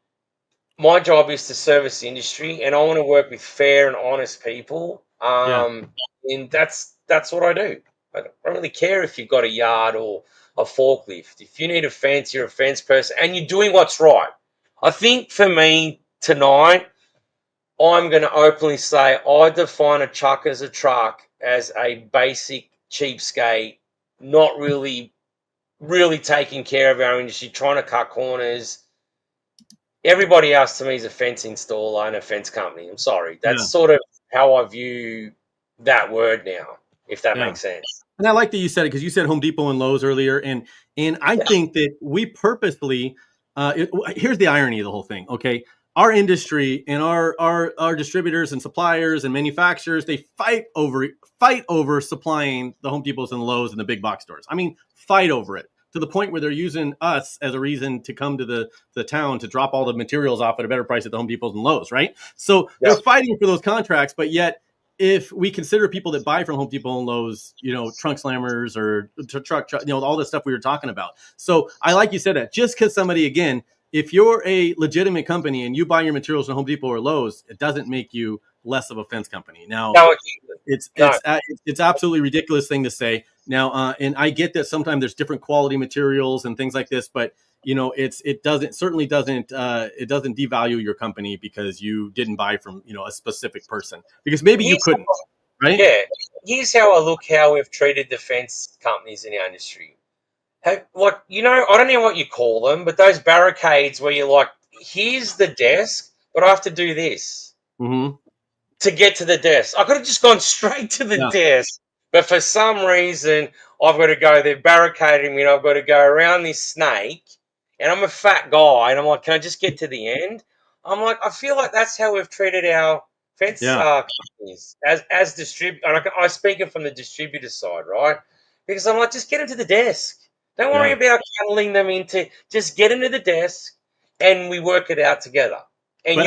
My job is to service the industry, and I want to work with fair and honest people. And that's what I do. I don't really care if you've got a yard or a forklift. If you need a fence, you're a fence person, and you're doing what's right. I think for me tonight, I'm going to openly say I define a truck as a truck as a basic cheapskate, not really taking care of our industry, trying to cut corners. Everybody else to me is a fence installer and a fence company. I'm sorry. That's sort of how I view that word now, if that makes sense. And I like that you said it, because you said Home Depot and Lowe's earlier. And I think that we purposely, here's the irony of the whole thing. Okay. Our industry and our distributors and suppliers and manufacturers, they fight over supplying the Home Depots and Lowe's and the big box stores. I mean, fight over it to the point where they're using us as a reason to come to the town to drop all the materials off at a better price at the Home Depots and Lowe's, right? So Yeah. they're fighting for those contracts, but yet if we consider people that buy from Home Depot and Lowe's, trunk slammers or truck, all the stuff we were talking about. So I like you said that just because somebody, again, if you're a legitimate company and you buy your materials from Home Depot or Lowe's, it doesn't make you less of a fence company. Now, No, it's absolutely ridiculous thing to say. Now, and I get that sometimes there's different quality materials and things like this, but it doesn't devalue your company because you didn't buy from a specific person, because maybe you couldn't, right? Yeah. Here's how I look how we've treated defense companies in our industry. I don't know what you call them, but those barricades where you're like, here's the desk, but I have to do this Mm-hmm. to get to the desk. I could have just gone straight to the desk, but for some reason, I've got to go. They're barricading me, and I've got to go around this snake. And I'm a fat guy, and I'm like, can I just get to the end? I'm like, I feel like that's how we've treated our fence companies as distributors. And I speak from the distributor side, right? Because I'm like, just get them to the desk. Don't worry about channeling them into. Just get them to the desk, and we work it out together. And But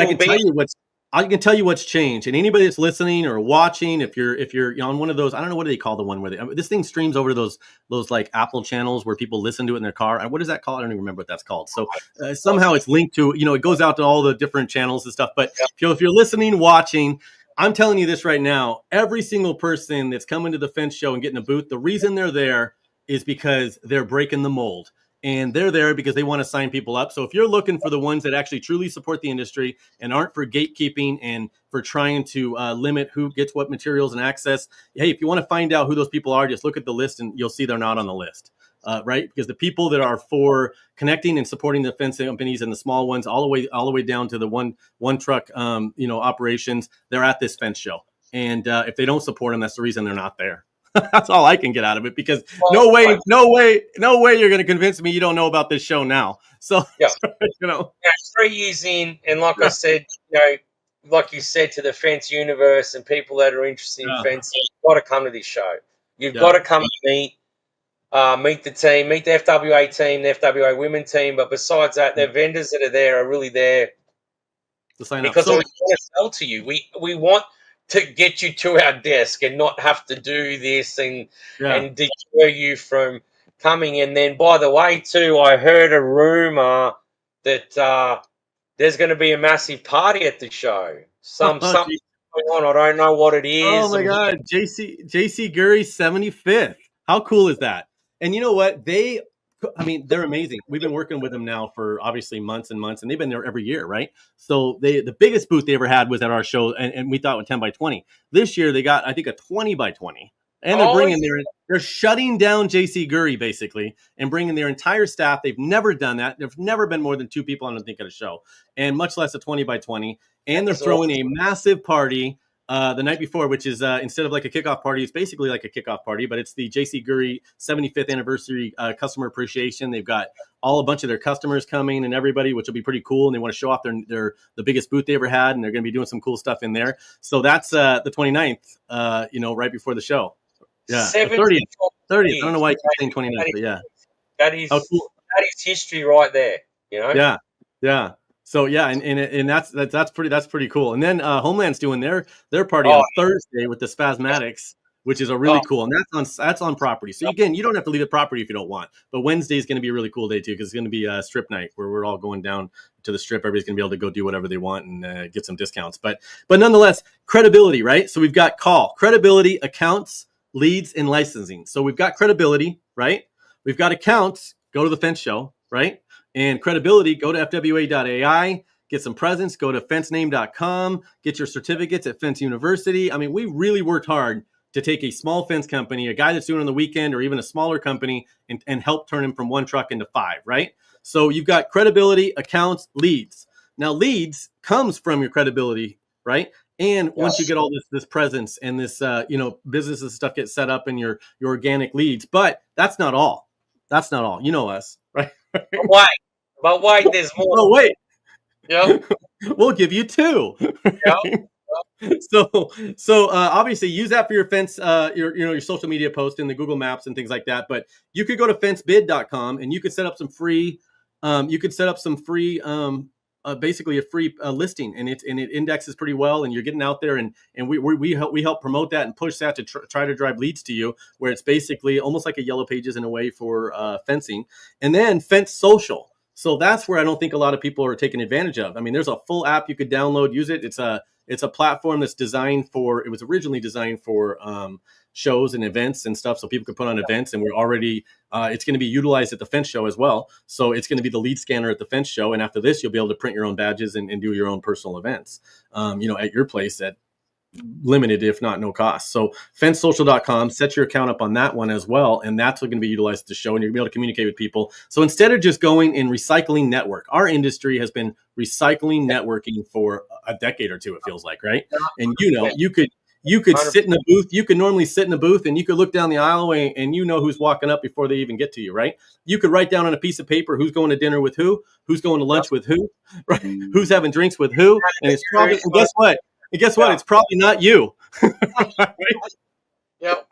I can tell you what's changed. And anybody that's listening or watching, if you're on one of those, I don't know, what do they call the one where this thing streams over to those like Apple channels where people listen to it in their car. What is that called? I don't even remember what that's called. So somehow it's linked to, it goes out to all the different channels and stuff. But if you're listening, watching, I'm telling you this right now, every single person that's coming to the fence show and getting a booth, the reason they're there is because they're breaking the mold. And they're there because they want to sign people up. So if you're looking for the ones that actually truly support the industry and aren't for gatekeeping and for trying to limit who gets what materials and access, hey, if you want to find out who those people are, just look at the list and you'll see they're not on the list, right? Because the people that are for connecting and supporting the fence companies and the small ones, all the way down to the one truck, operations, they're at this fence show. And if they don't support them, that's the reason they're not there. That's all I can get out of it, because no way you're going to convince me you don't know about this show now. So, Yeah, 3 years in, and like I said, like you said, to the fence universe and people that are interested in fencing, you've got to come to this show. You've got to come and meet the team, meet the FWA team, the FWA women team. But besides that, the vendors that are there are really there to sign up. Because we want to sell to you. We want to get you to our desk and not have to do this and deter you from coming. And then, by the way, too, I heard a rumor that there's going to be a massive party at the show. Something going on. I don't know what it is. Oh my God, JC Gurry's 75th. How cool is that? And you know what? They're amazing. We've been working with them now for obviously months and months, and they've been there every year, right? So the biggest booth they ever had was at our show, and we thought with 10 by 20. This year they got, I think, a 20 by 20. And they're shutting down JC Gurry basically and bringing their entire staff. They've never done that. There's never been more than 2 people, I don't think, at a show, and much less a 20 by 20. And they're throwing a massive party the night before, which is instead of like a kickoff party, it's basically like a kickoff party, but it's the JC Gurry 75th anniversary customer appreciation. They've got a bunch of their customers coming and everybody, which will be pretty cool. And they want to show off the biggest booth they ever had, and they're going to be doing some cool stuff in there. So that's the 29th, right before the show. Yeah, 30th. I don't know why I keep saying 29th, but yeah, that is history right there. Yeah. So yeah, and that's pretty cool. And then Homeland's doing their party on Thursday with the Spasmatics, which is a really cool, and that's on property. So again, you don't have to leave the property if you don't want. But Wednesday is going to be a really cool day too, because it's going to be a strip night where we're all going down to the strip. Everybody's going to be able to go do whatever they want and get some discounts. But nonetheless, credibility, right? So we've got credibility, accounts, leads, and licensing. So we've got credibility, right? We've got accounts. Go to the fence show, right? And credibility, go to fwa.ai, get some presence, go to fencename.com, get your certificates at Fence University. I mean, we really worked hard to take a small fence company, a guy that's doing it on the weekend, or even a smaller company, and help turn him from 1 truck into 5, right? So you've got credibility, accounts, leads. Now, leads comes from your credibility, right? And once you get all this presence and this, businesses and stuff get set up in your organic leads, but that's not all. That's not all. You know us, right? But wait, there's more. Oh, wait. Yeah. We'll give you 2. Yeah. Obviously use that for your fence, your social media post in the Google Maps and things like that. But you could go to fencebid.com and you could set up some free, basically a free listing, and it indexes pretty well, and you're getting out there, and we help promote that and push that to try to drive leads to you, where it's basically almost like a Yellow Pages in a way for fencing. And then Fence Social. So that's where I don't think a lot of people are taking advantage of. I mean, there's a full app you could download, use it. It's a platform that's designed for, it was originally designed for shows and events and stuff, so people can put on events. And we're already, it's going to be utilized at the fence show as well. So it's going to be the lead scanner at the fence show. And after this, you'll be able to print your own badges and do your own personal events, at your place at limited, if not no cost. So fencesocial.com, set your account up on that one as well. And that's going to be utilized at the show, and you're going to be able to communicate with people. So instead of just going and recycling network, our industry has been recycling networking for a decade or two, it feels like, right? And you could sit in a booth. You could normally sit in a booth and you could look down the aisleway and you know who's walking up before they even get to you, right? You could write down on a piece of paper who's going to dinner with who's going to lunch with who, right? Who's having drinks with who. And it's probably, and guess what? And guess what? It's probably not you. Yep.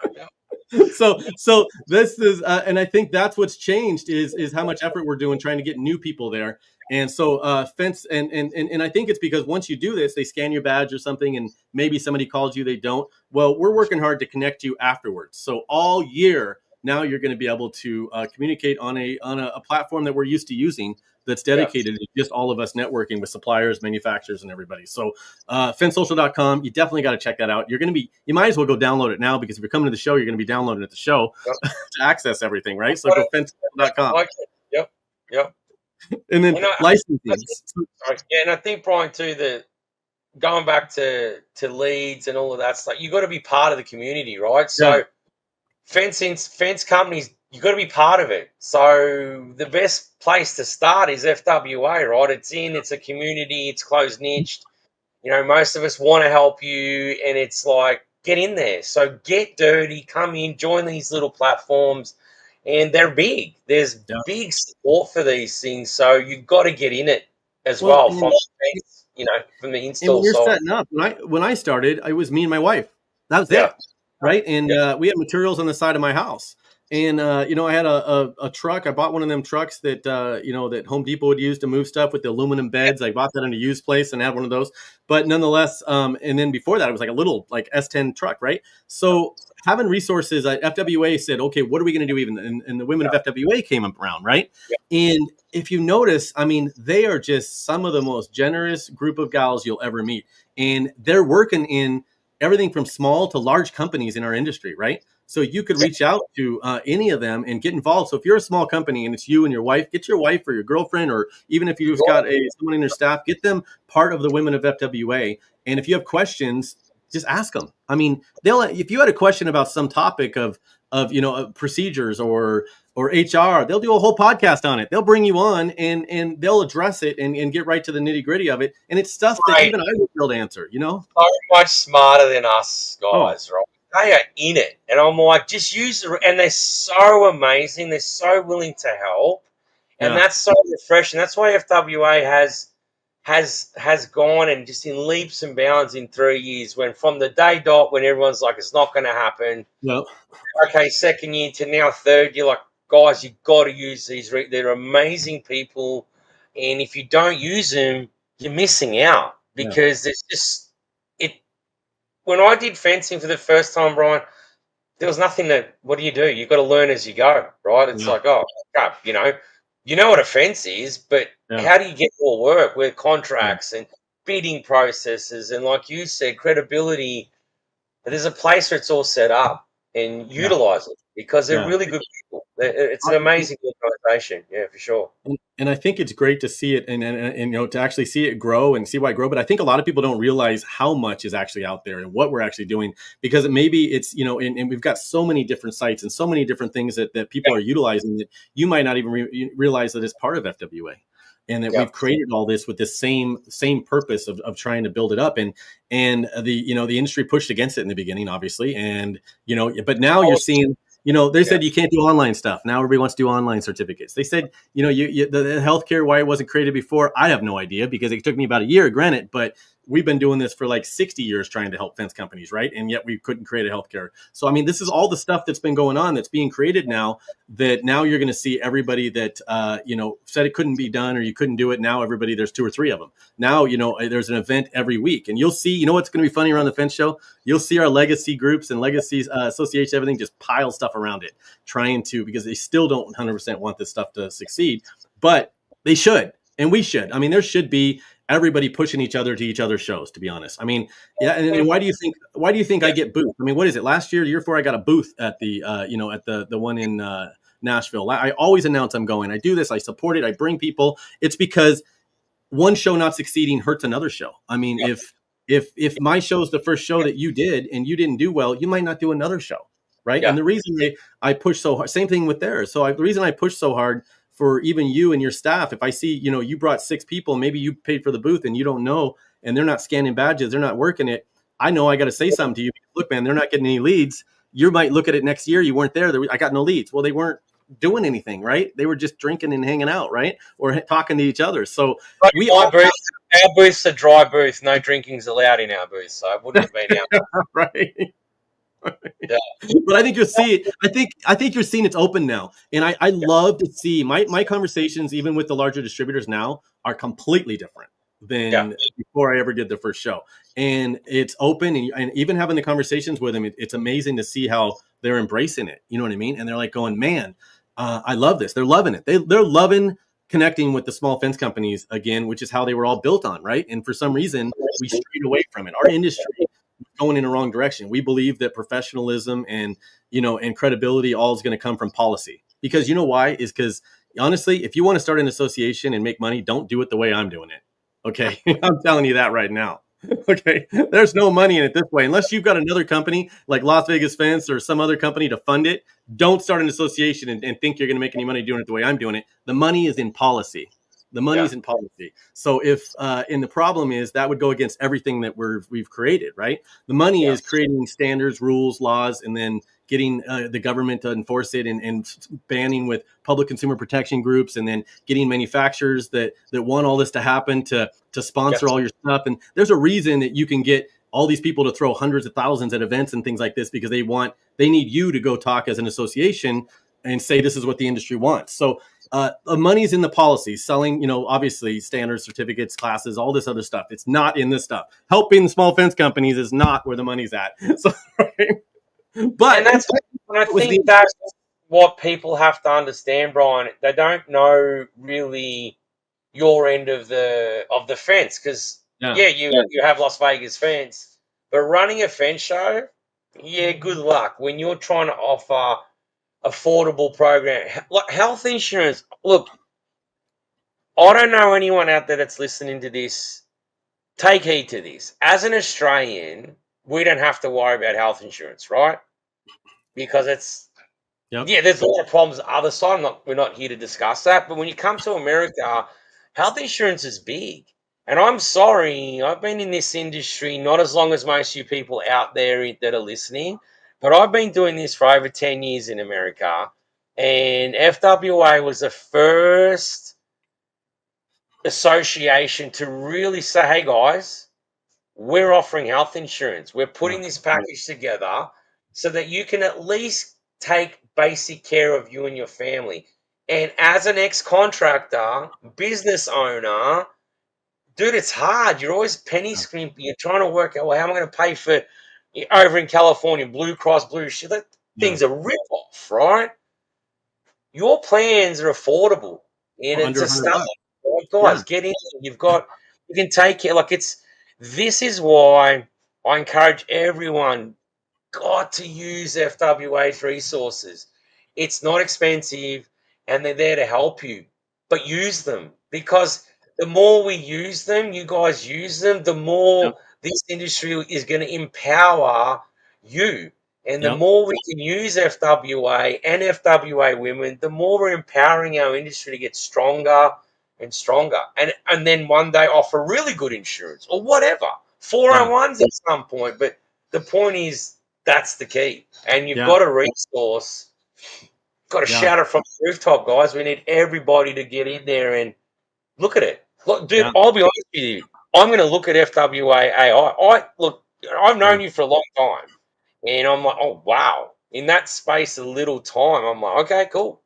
So this is, and I think that's what's changed is how much effort we're doing trying to get new people there. And so fence, and I think it's because once you do this, they scan your badge or something, and maybe somebody calls you, they don't. Well, we're working hard to connect you afterwards. So all year now, you're going to be able to communicate on a platform that we're used to using, that's dedicated to just all of us networking with suppliers, manufacturers, and everybody. So fencesocial.com, you definitely got to check that out. You might as well go download it now, because if you're coming to the show, you're going to be downloading at the show to access everything, right? So go fencesocial.com. Yep. And then licensing. And I think, Brian, too, that going back to leads and all of that stuff, you got to be part of the community, right? So fence companies, you got to be part of it. So the best place to start is FWA, right? It's a community, it's closed niched. Most of us want to help you, and it's like, get in there. So get dirty, come in, join these little platforms, and they're big. There's big support for these things, so you've got to get in it as well from from the install side. side. Setting up. When I started, it was me and my wife. That was it. Right. And we had materials on the side of my house. And, I had a truck. I bought one of them trucks that, that Home Depot would use to move stuff with the aluminum beds. I bought that in a used place and had one of those. But nonetheless, and then before that, it was like a little S10 truck. Right. So having resources, FWA said, okay, what are we going to do even? And the women of FWA came up around. Right. And if you notice, I mean, they are just some of the most generous group of gals you'll ever meet. And they're working in everything from small to large companies in our industry, right? So you could reach out to any of them and get involved. So if you're a small company and it's you and your wife, get your wife or your girlfriend, or even if you've got someone in your staff, get them part of the Women of FWA. And if you have questions, just ask them. I mean, if you had a question about some topic of procedures or HR, they'll do a whole podcast on it. They'll bring you on and they'll address it and get right to the nitty gritty of it. And it's stuff that even I would be able to answer, So much smarter than us guys, right? They are in it. And I'm like, just use it. And they're so amazing. They're so willing to help. And that's so refreshing. That's why FWA has gone and just in leaps and bounds in 3 years, when from the day dot when everyone's like, it's not going to happen. No. Okay, second year to now third, you're like, guys, you've got to use these. They're amazing people. And if you don't use them, you're missing out, because there's just when I did fencing for the first time, Brian, there was nothing what do? You've got to learn as you go, right? It's like, oh, crap, you know what a fence is, but how do you get more work with contracts and bidding processes? And like you said, credibility. There's a place where it's all set up, and utilize it, because they're really good people. It's an amazing organization. Yeah, for sure. And I think it's great to see it and to actually see it grow and see why it grow. But I think a lot of people don't realize how much is actually out there and what we're actually doing, because maybe it's, and we've got so many different sites and so many different things that people are utilizing that you might not even realize that it's part of FWA. And that we've created all this with this same purpose of trying to build it up. And the industry pushed against it in the beginning, obviously. And, but now you're seeing, they said you can't do online stuff. Now everybody wants to do online certificates. They said, the healthcare, why it wasn't created before, I have no idea, because it took me about a year, granted. But we've been doing this for like 60 years trying to help fence companies, right? And yet we couldn't create a healthcare. So I mean, this is all the stuff that's been going on that's being created now. That now you're going to see everybody that said it couldn't be done or you couldn't do it. Now everybody, there's 2 or 3 of them. Now there's an event every week, and you'll see. You know what's going to be funny around the fence show? You'll see our legacy groups and legacy associations, everything just pile stuff around it, trying to, because they still don't 100% want this stuff to succeed, but they should, and we should. I mean, there should be everybody pushing each other to each other's shows, to be honest. I mean, yeah. And why do you think I get booth? I mean, what is it? Last year, the year before, I got a booth at the at the one in Nashville. I always announce I'm going. I do this. I support it. I bring people. It's because one show not succeeding hurts another show. I mean, if my show is the first show that you did and you didn't do well, you might not do another show, right? Yeah. And the reason I push so hard, same thing with theirs. So the reason I push so hard for even you and your staff, if I see, you brought 6 people, maybe you paid for the booth and you don't know, and they're not scanning badges, they're not working it. I know I got to say something to you. Look, man, they're not getting any leads. You might look at it next year. You weren't there. I got no leads. Well, they weren't doing anything, right? They were just drinking and hanging out, right? Or talking to each other. So our booth's a dry booth. No drinking's allowed in our booth, so it wouldn't have been our right. Yeah. But I think you'll see. I think you're seeing it's open now, and I love to see my conversations, even with the larger distributors now, are completely different than before I ever did the first show. And it's open, and even having the conversations with them, it's amazing to see how they're embracing it. You know what I mean? And they're like going, man, I love this. They're loving it. They're loving connecting with the small fence companies again, which is how they were all built on, right? And for some reason, we strayed away from it. Our industry going in the wrong direction. We believe that professionalism and credibility all is going to come from policy. Because you know why? Is because honestly, if you want to start an association and make money, don't do it the way I'm doing it. Okay. I'm telling you that right now. Okay. There's no money in it this way. Unless you've got another company like Las Vegas Fence or some other company to fund it, don't start an association and think you're going to make any money doing it the way I'm doing it. The money is in policy. The money's in policy. So if and the problem is that would go against everything that we've created, right? The money is creating standards, rules, laws, and then getting the government to enforce it and banning with public consumer protection groups, and then getting manufacturers that want all this to happen to sponsor all your stuff. And there's a reason that you can get all these people to throw hundreds of thousands at events and things like this, because they need you to go talk as an association and say this is what the industry wants. So the money's in the policy, selling, obviously standards, certificates, classes, all this other stuff. It's not in this stuff. Helping small fence companies is not where the money's at. So, right? But and I think that's what people have to understand, Brian. They don't know really your end of the fence, because you have Las Vegas Fence, but running a fence show, good luck when you're trying to offer affordable program like health insurance. Look, I don't know anyone out there that's listening to this. Take heed to this. As an Australian, we don't have to worry about health insurance, right? Because it's there's a lot of problems on the other side. We're not here to discuss that. But when you come to America, health insurance is big. And I'm sorry, I've been in this industry not as long as most of you people out there that are listening, but I've been doing this for over 10 years in America. And FWA was the first association to really say, hey, guys, we're offering health insurance. We're putting this package together so that you can at least take basic care of you and your family. And as an ex-contractor, business owner, dude, it's hard. You're always penny scrimping. You're trying to work out, well, how am I going to pay for over in California, Blue Cross Blue Shield? That thing's a rip-off, right? Your plans are affordable, and it's a start. Guys, get in. You can take care. This is why I encourage everyone got to use FWA's resources. It's not expensive, and they're there to help you, but use them, because the more we use them, you guys use them, the more this industry is going to empower you. And the more we can use FWA and FWA women, the more we're empowering our industry to get stronger and stronger. And then one day offer really good insurance or whatever. 401s at some point. But the point is, that's the key. And you've got a resource. Got to shout it from the rooftop, guys. We need everybody to get in there and look at it. Look, dude, I'll be honest with you. I'm going to look at FWA AI. Look, I've known you for a long time, and I'm like, oh wow, in that space, a little time, I'm like, okay, cool.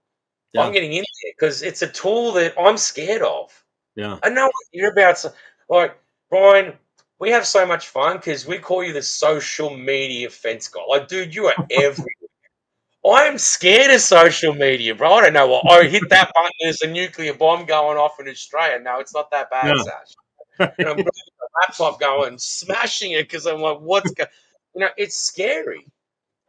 I'm Yeah. getting in there because it's a tool that I'm scared of. Yeah. I know what you're about. Like, Brian, we have so much fun because we call you the social media fence guy. Like, dude, you are everywhere. I am scared of social media, bro. I don't know what. Oh, hit that button. There's a nuclear bomb going off in Australia. No, it's not that bad, Yeah. Sash. And I'm grabbing the laptop going, smashing it because I'm like, what's going? It's scary.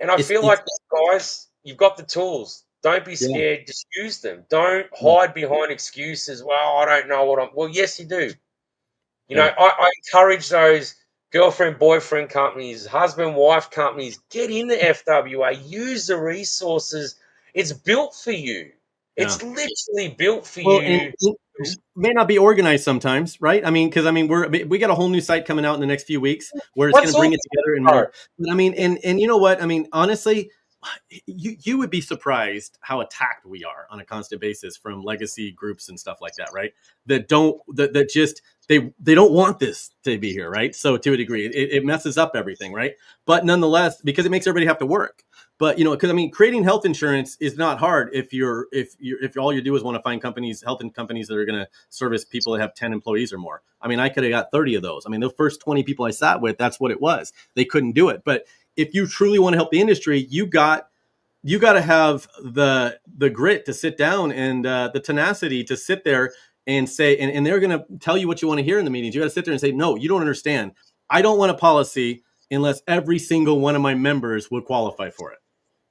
And I feel It's like, guys, you've got the tools. Don't be yeah. scared. Just use them. Don't Yeah. hide behind excuses. Well, I don't know what I'm. Well, yes, you do. Yeah. I encourage those girlfriend, boyfriend companies, husband, wife companies, get in the FWA, use the resources. It's built for you. Yeah. It's literally built for Well, and you. it may not be organized sometimes, right? I mean, because we got a whole new site coming out in the next few weeks where it's going What's to all bring it together in bro? more. But I mean, and you know what? I mean, honestly, you would be surprised how attacked we are on a constant basis from legacy groups and stuff like that, right? That just they don't want this to be here, right? So to a degree, it messes up everything, right? But nonetheless, because it makes everybody have to work. But because I mean, creating health insurance is not hard if all you do is want to find health and companies that are going to service people that have 10 employees or more. I mean, I could have got 30 of those. I mean, the first 20 people I sat with, that's what it was. They couldn't do it. But if you truly want to help the industry, you got to have the grit to sit down and the tenacity to sit there and say, and they're going to tell you what you want to hear in the meetings. You got to sit there and say, no, you don't understand. I don't want a policy unless every single one of my members would qualify for it.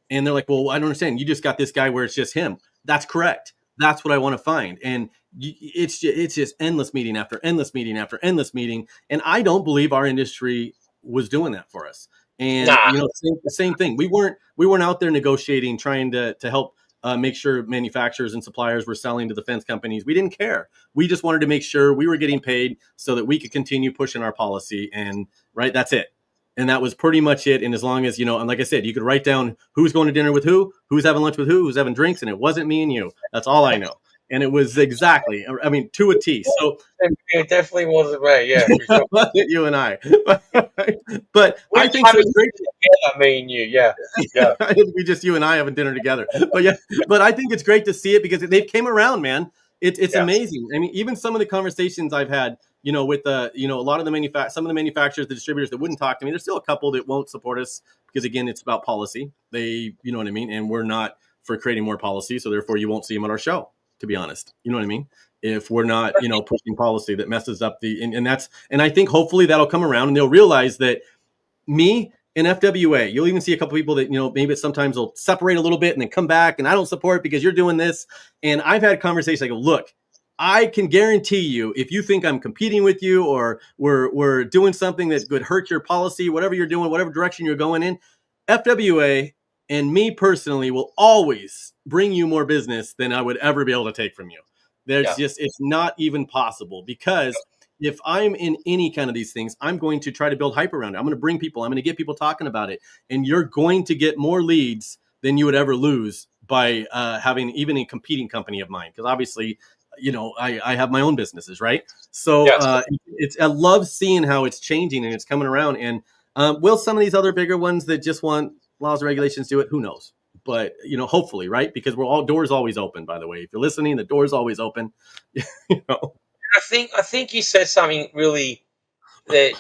And they're like, well, I don't understand. You just got this guy where it's just him. That's correct. That's what I want to find. And it's just endless meeting after endless meeting after endless meeting. And I don't believe our industry was doing that for us. And Nah, same thing. We weren't out there negotiating, trying to help make sure manufacturers and suppliers were selling to defense companies. We didn't care. We just wanted to make sure we were getting paid so that we could continue pushing our policy. And right, that's it. And that was pretty much it. And as long as, and like I said, you could write down who's going to dinner with who's having lunch with who's having drinks. And it wasn't me and you. That's all I know. And it was exactly, I mean, to a T. So it definitely wasn't me. Yeah, for sure. you and I, but We I just think so. having It's great. together, me and you. Yeah, yeah. We just, you and I having dinner together. But yeah, but I think it's great to see it because they've came around, man. It's Yeah. amazing. I mean, even some of the conversations I've had, with a lot of some of the manufacturers, the distributors that wouldn't talk to me. There's still a couple that won't support us because again, it's about policy. They, you know what I mean? And we're not for creating more policy. So therefore you won't see them at our show, to be honest. You know what I mean? If we're not, pushing policy that messes up and I think hopefully that'll come around and they'll realize that me and FWA, you'll even see a couple people that, maybe sometimes they'll separate a little bit and then come back and I don't support it because you're doing this. And I've had conversations. I go, look, I can guarantee you, if you think I'm competing with you or we're doing something that could hurt your policy, whatever you're doing, whatever direction you're going in, FWA and me personally will always bring you more business than I would ever be able to take from you. Yeah. It's not even possible because if I'm in any kind of these things, I'm going to try to build hype around it. I'm going to bring people, I'm going to get people talking about it. And you're going to get more leads than you would ever lose by having even a competing company of mine. Because obviously, I have my own businesses, right? So Yes. I love seeing how it's changing and it's coming around. And will some of these other bigger ones that just want laws and regulations do it? Who knows? But hopefully, right? Because doors always open. By the way, if you're listening, the door's always open. I think you said something really that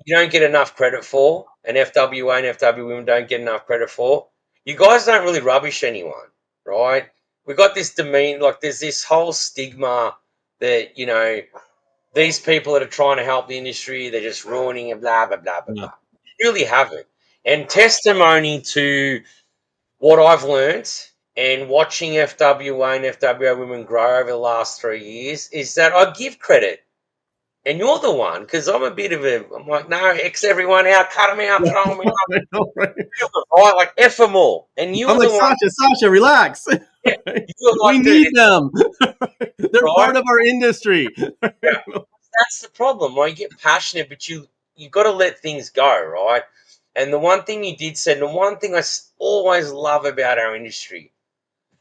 you don't get enough credit for, and FWA and FW women don't get enough credit for. You guys don't really rubbish anyone, right? We got this demean, like there's this whole stigma that these people that are trying to help the industry, they're just ruining and blah blah blah blah Yeah. blah. You really haven't. And testimony to what I've learnt and watching FWA and FWA women grow over the last 3 years is that I give credit. And you're the one, because I'm I'm like, no, X everyone out, cut them out, throw them out. I know, right? Right? Like, F them all. And you I'm were like, the one, Sasha, relax. yeah, you were We like, dude, need them. They're right? part of our industry. Yeah. That's the problem, right? You get passionate, but you got to let things go, right? And the one thing you did say, and the one thing always love about our industry,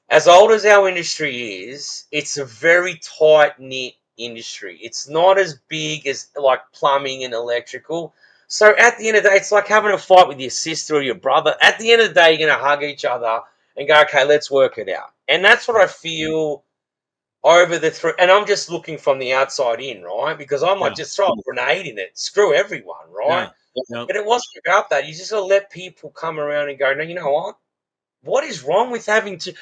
as old as our industry is, it's a very tight knit industry. It's not as big as like plumbing and electrical. So at the end of the day, it's like having a fight with your sister or your brother. At the end of the day, you're going to hug each other and go, okay, let's work it out. And that's what I feel over the three. And I'm just looking from the outside in, right? Because I'm like, Yeah. just throw a grenade in it, screw everyone, right? Yeah. Yep. But it wasn't about that. You just got to let people come around and go, no, you know what? What is wrong with having to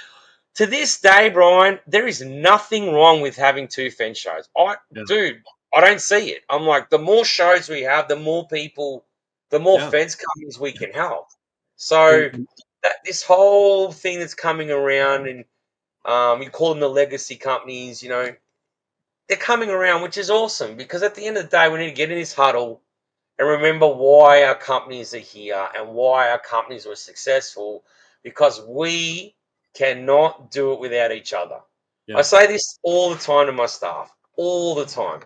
this day, Brian, there is nothing wrong with having two fence shows. Yeah. Dude, I don't see it. I'm like, the more shows we have, the more people, the more Yeah. fence companies we can help. So And this whole thing that's coming around, and you call them the legacy companies, they're coming around, which is awesome because at the end of the day, we need to get in this huddle and remember why our companies are here and why our companies were successful, because we cannot do it without each other. I yeah. say this all the time to my staff, all the time.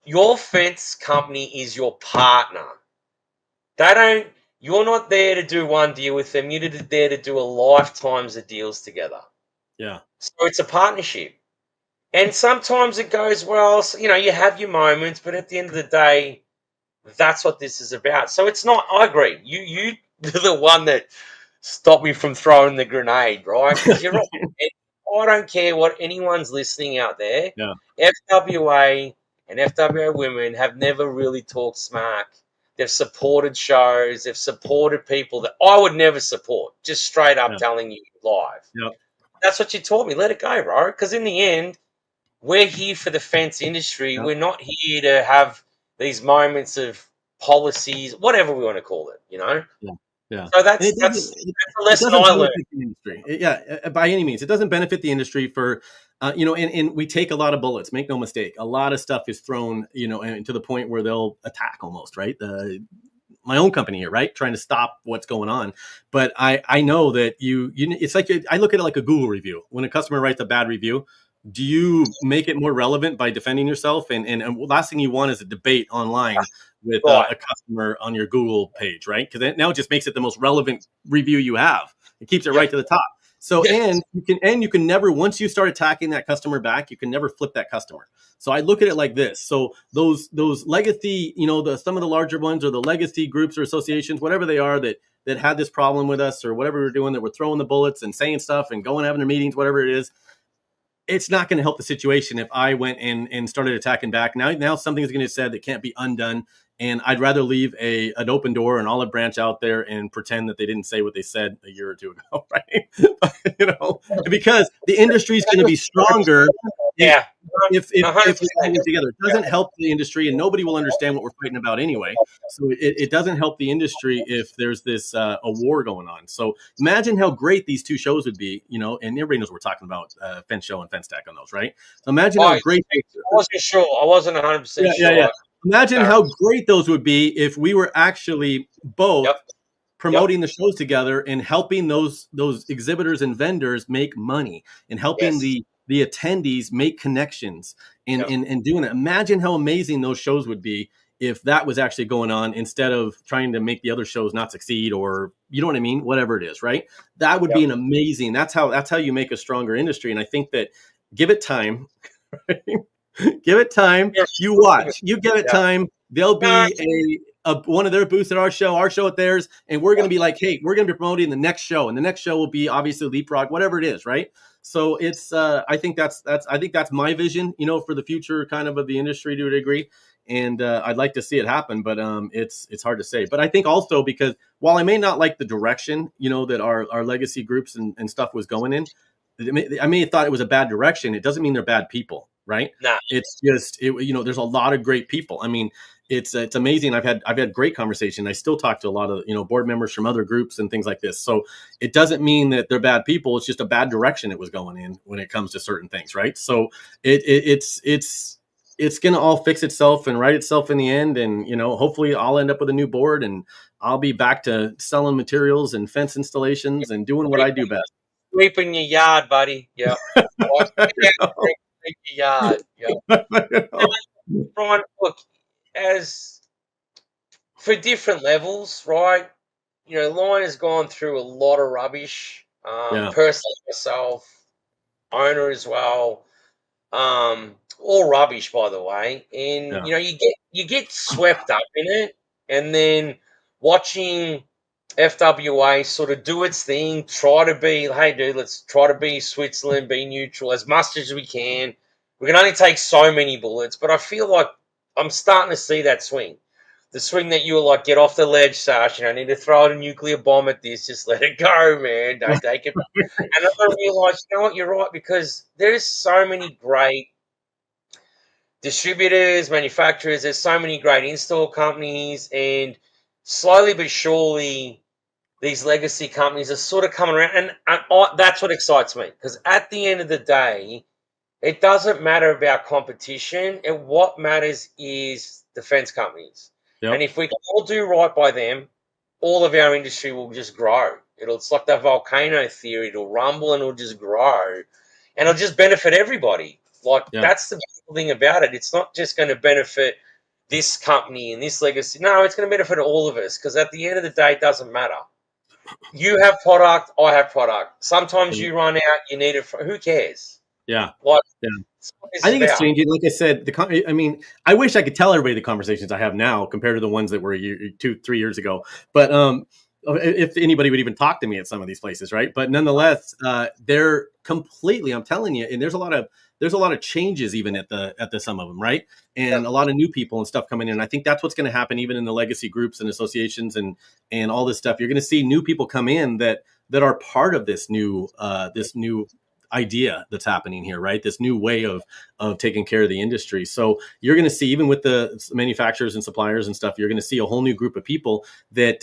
Your fence company is your partner. They don't. You're not there to do one deal with them. You're there to do a lifetimes of deals together. Yeah. So it's a partnership. And sometimes it goes well. So, you have your moments, but at the end of the day, that's what this is about. So it's not. I agree. You are the one that stopped me from throwing the grenade, right? Because you're right. I don't care what anyone's listening out there. Yeah. FWA and FWA women have never really talked smack. They've supported shows. They've supported people that I would never support. Just straight up Yeah. telling you live. Yeah. That's what you taught me. Let it go, bro. Because in the end, we're here for the fence industry. Yeah. We're not here to have these moments of policies, whatever we want to call it. Yeah. Yeah. So And that's that's a it lesson doesn't I learned. benefit the industry. Yeah, by any means. It doesn't benefit the industry for and we take a lot of bullets, make no mistake. A lot of stuff is thrown, and to the point where they'll attack almost, right? My own company here, right? Trying to stop what's going on. But I know that it's like, I look at it like a Google review. When a customer writes a bad review, do you make it more relevant by defending yourself? And last thing you want is a debate online with Right. a customer on your Google page, right? Because now it just makes it the most relevant review you have. It keeps it Yep. right to the top. So, Yes. and you can never, once you start attacking that customer back, you can never flip that customer. So I look at it like this. So those legacy, some of the larger ones, or the legacy groups or associations, whatever they are, that had this problem with us or whatever we're doing, that we're throwing the bullets and saying stuff and going having their meetings, whatever it is, it's not going to help the situation if I went and started attacking back. Now something's going to be said that can't be undone. And I'd rather leave an open door, an olive branch out there, and pretend that they didn't say what they said a year or two ago, right? Because the industry is going to be stronger if Yeah. if we all 100%. work together. It doesn't help the industry, and nobody will understand what we're fighting about anyway. So it doesn't help the industry if there's this a war going on. So imagine how great these two shows would be, and everybody knows we're talking about Fence Show and Fence Tech on those, right? So imagine how I great. wasn't sure. I wasn't 100% Yeah. sure. Imagine No. how great those would be if we were actually both Yep. promoting the shows together and helping those exhibitors and vendors make money, and helping Yes. the attendees make connections, and, Yep. and doing it. Imagine how amazing those shows would be if that was actually going on, instead of trying to make the other shows not succeed, or you know what I mean, whatever it is, right? That would Yep. be an amazing. That's how you make a stronger industry. And I think that, give it time. Give it time. Yeah. You watch. You give it Yeah. time. There'll No, be a one of their booths at our show at theirs, and we're going to be like, hey, we're going to be promoting the next show, and the next show will be obviously Leapfrog, whatever it is, right? So it's I think that's my vision, for the future kind of the industry to a degree, and I'd like to see it happen, but it's hard to say. But I think also, because while I may not like the direction, that our legacy groups and stuff was going in, I may have thought it was a bad direction. It doesn't mean they're bad people, right? no. It's just there's a lot of great people. I mean, it's amazing. I've had great conversation. I still talk to a lot of board members from other groups and things like this. So it doesn't mean that they're bad people. It's just a bad direction it was going in when it comes to certain things, right? So it's going to all fix itself and right itself in the end. And hopefully I'll end up with a new board, and I'll be back to selling materials and fence installations and doing what I do best. Sweeping your yard, buddy. Yeah. Sweep your yard. Yeah. Brian, look, as for different levels, right? Lion has gone through a lot of rubbish. Yeah. Personally, myself, owner as well. all rubbish, by the way. And Yeah. you get swept up in it, and then watching FWA sort of do its thing, try to be, hey, dude, let's try to be Switzerland, be neutral as much as we can. We can only take so many bullets, but I feel like I'm starting to see that swing. The swing that you were like, get off the ledge, Sasha. I need to throw out a nuclear bomb at this. Just let it go, man. Don't take it. And I realised, you know what, you're right, because there's so many great distributors, manufacturers, there's so many great install companies, and slowly but surely, these legacy companies are sort of coming around. That's what excites me, because at the end of the day, it doesn't matter about competition. What matters is defense companies. And Yep. if we can all do right by them, all of our industry will just grow. It's like that volcano theory. It'll rumble and it'll just grow. And it'll just benefit everybody. Like, Yeah. that's the beautiful thing about it. It's not just going to benefit this company and this legacy. No, it's going to benefit all of us, because at the end of the day, it doesn't matter. You have product, I have product. Sometimes you run out, you need it. Who cares? Yeah. Like, Yeah. that's what this I is think it's about. changing. Like I said, I mean, I wish I could tell everybody the conversations I have now compared to the ones that were 2-3 years ago. But if anybody would even talk to me at some of these places, right? But nonetheless, they're completely. I'm telling you, and there's a lot of changes even at the some of them, right? And a lot of new people and stuff coming in. I think that's what's going to happen even in the legacy groups and associations and all this stuff. You're going to see new people come in that are part of this new idea that's happening here, right? This new way of taking care of the industry. So you're going to see, even with the manufacturers and suppliers and stuff, you're going to see a whole new group of people that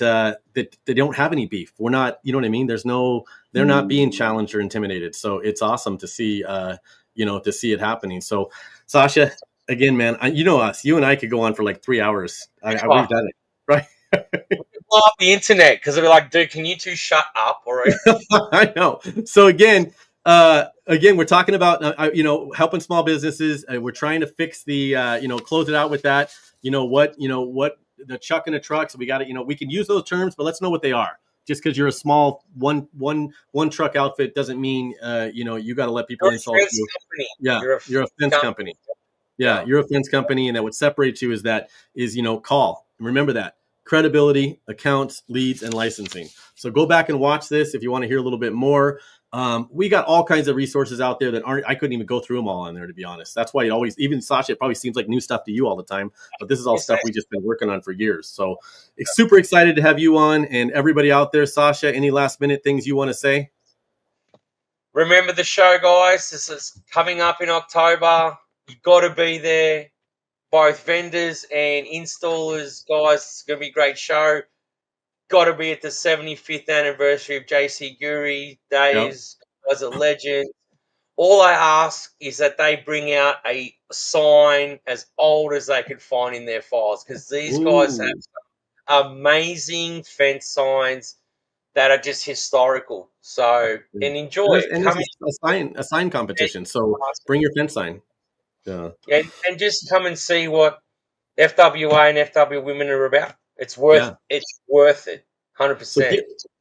they don't have any beef. We're not, you know what I mean? They're not being challenged or intimidated. So it's awesome to see, to see it happening. So Sasha, again, man, you know us, you and I could go on for like 3 hours. We've done it, right? Blow up the internet, because they'll be like, dude, can you two shut up already? I know. So we're talking about helping small businesses. We're trying to fix the close it out with that. What the chuck in a truck. So we got to we can use those terms, but let's know what they are. Just because you're a small one truck outfit doesn't mean you got to let people You're a install fence you. company. Yeah, you're a fence company. Yeah, Yeah. you're a fence company, and that what separates you is call. Remember that credibility, accounts, leads, and licensing. So go back and watch this if you want to hear a little bit more. We got all kinds of resources out there that I couldn't even go through them all on there, to be honest. That's why even Sasha, it probably seems like new stuff to you all the time, but this is all stuff we just been working on for years. So it's super excited to have you on, and everybody out there. Sasha, any last minute things you want to say? Remember the show, guys. This is coming up in October. You've got to be there. Both vendors and installers, guys. It's going to be a great show. Got to be at the 75th anniversary of JC Guri Yep. days. Guys, a legend. All I ask is that they bring out a sign as old as they could find in their files, because these guys Ooh. have amazing fence signs that are just historical. So, and enjoy it. And Come there's a sign in competition. So bring your fence sign. Yeah. and just come and see what FWA and FW women are about. It's worth Yeah. it. So 100%.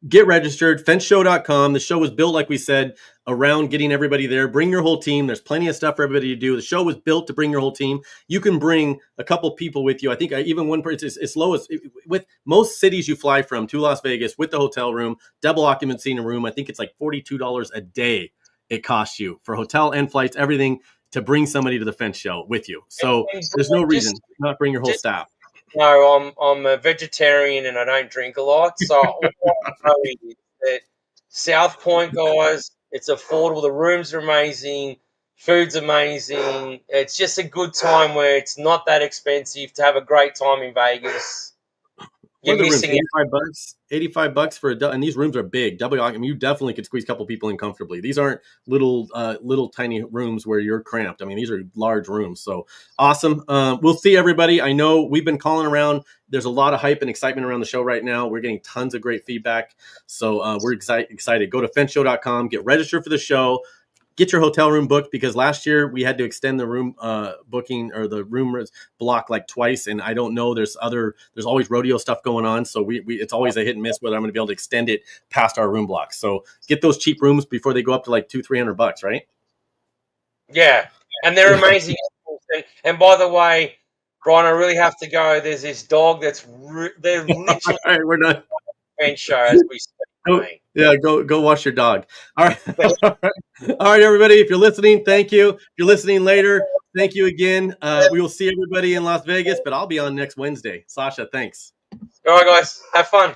get registered, fenceshow.com. The show was built, like we said, around getting everybody there. Bring your whole team. There's plenty of stuff for everybody to do. The show was built to bring your whole team. You can bring a couple people with you. I think even one person, it's as low as with most cities you fly from to Las Vegas with the hotel room, double occupancy in a room. I think it's like $42 a day it costs you for hotel and flights, everything, to bring somebody to the fence show with you. So there's no reason to not bring your whole staff. No, I'm a vegetarian and I don't drink a lot. So all I know is that South Point, guys, it's affordable. The rooms are amazing. Food's amazing. It's just a good time where it's not that expensive to have a great time in Vegas. What You're are the rooms? missing out. $85. $85 for and these rooms are big. Double. I mean, you definitely could squeeze a couple people in comfortably. These aren't little tiny rooms where you're cramped. I mean, these are large rooms. So awesome. We'll see everybody. I know we've been calling around. There's a lot of hype and excitement around the show right now. We're getting tons of great feedback. So we're excited. Go to fenceshow.com, get registered for the show. Get your hotel room booked, because last year we had to extend the room booking, or the room block, like twice. And I don't know, there's always rodeo stuff going on. So we it's always a hit and miss whether I'm going to be able to extend it past our room block. So get those cheap rooms before they go up to like $200-300, right? Yeah, and they're amazing animals. And by the way, Brian, I really have to go. There's this dog that's they're All literally right, we're done. bench show as we speak, Go, mate. yeah, go wash your dog. All right. All right. All right, everybody. If you're listening, thank you. If you're listening later, thank you again. We will see everybody in Las Vegas, but I'll be on next Wednesday. Sasha, thanks. All right, guys, have fun.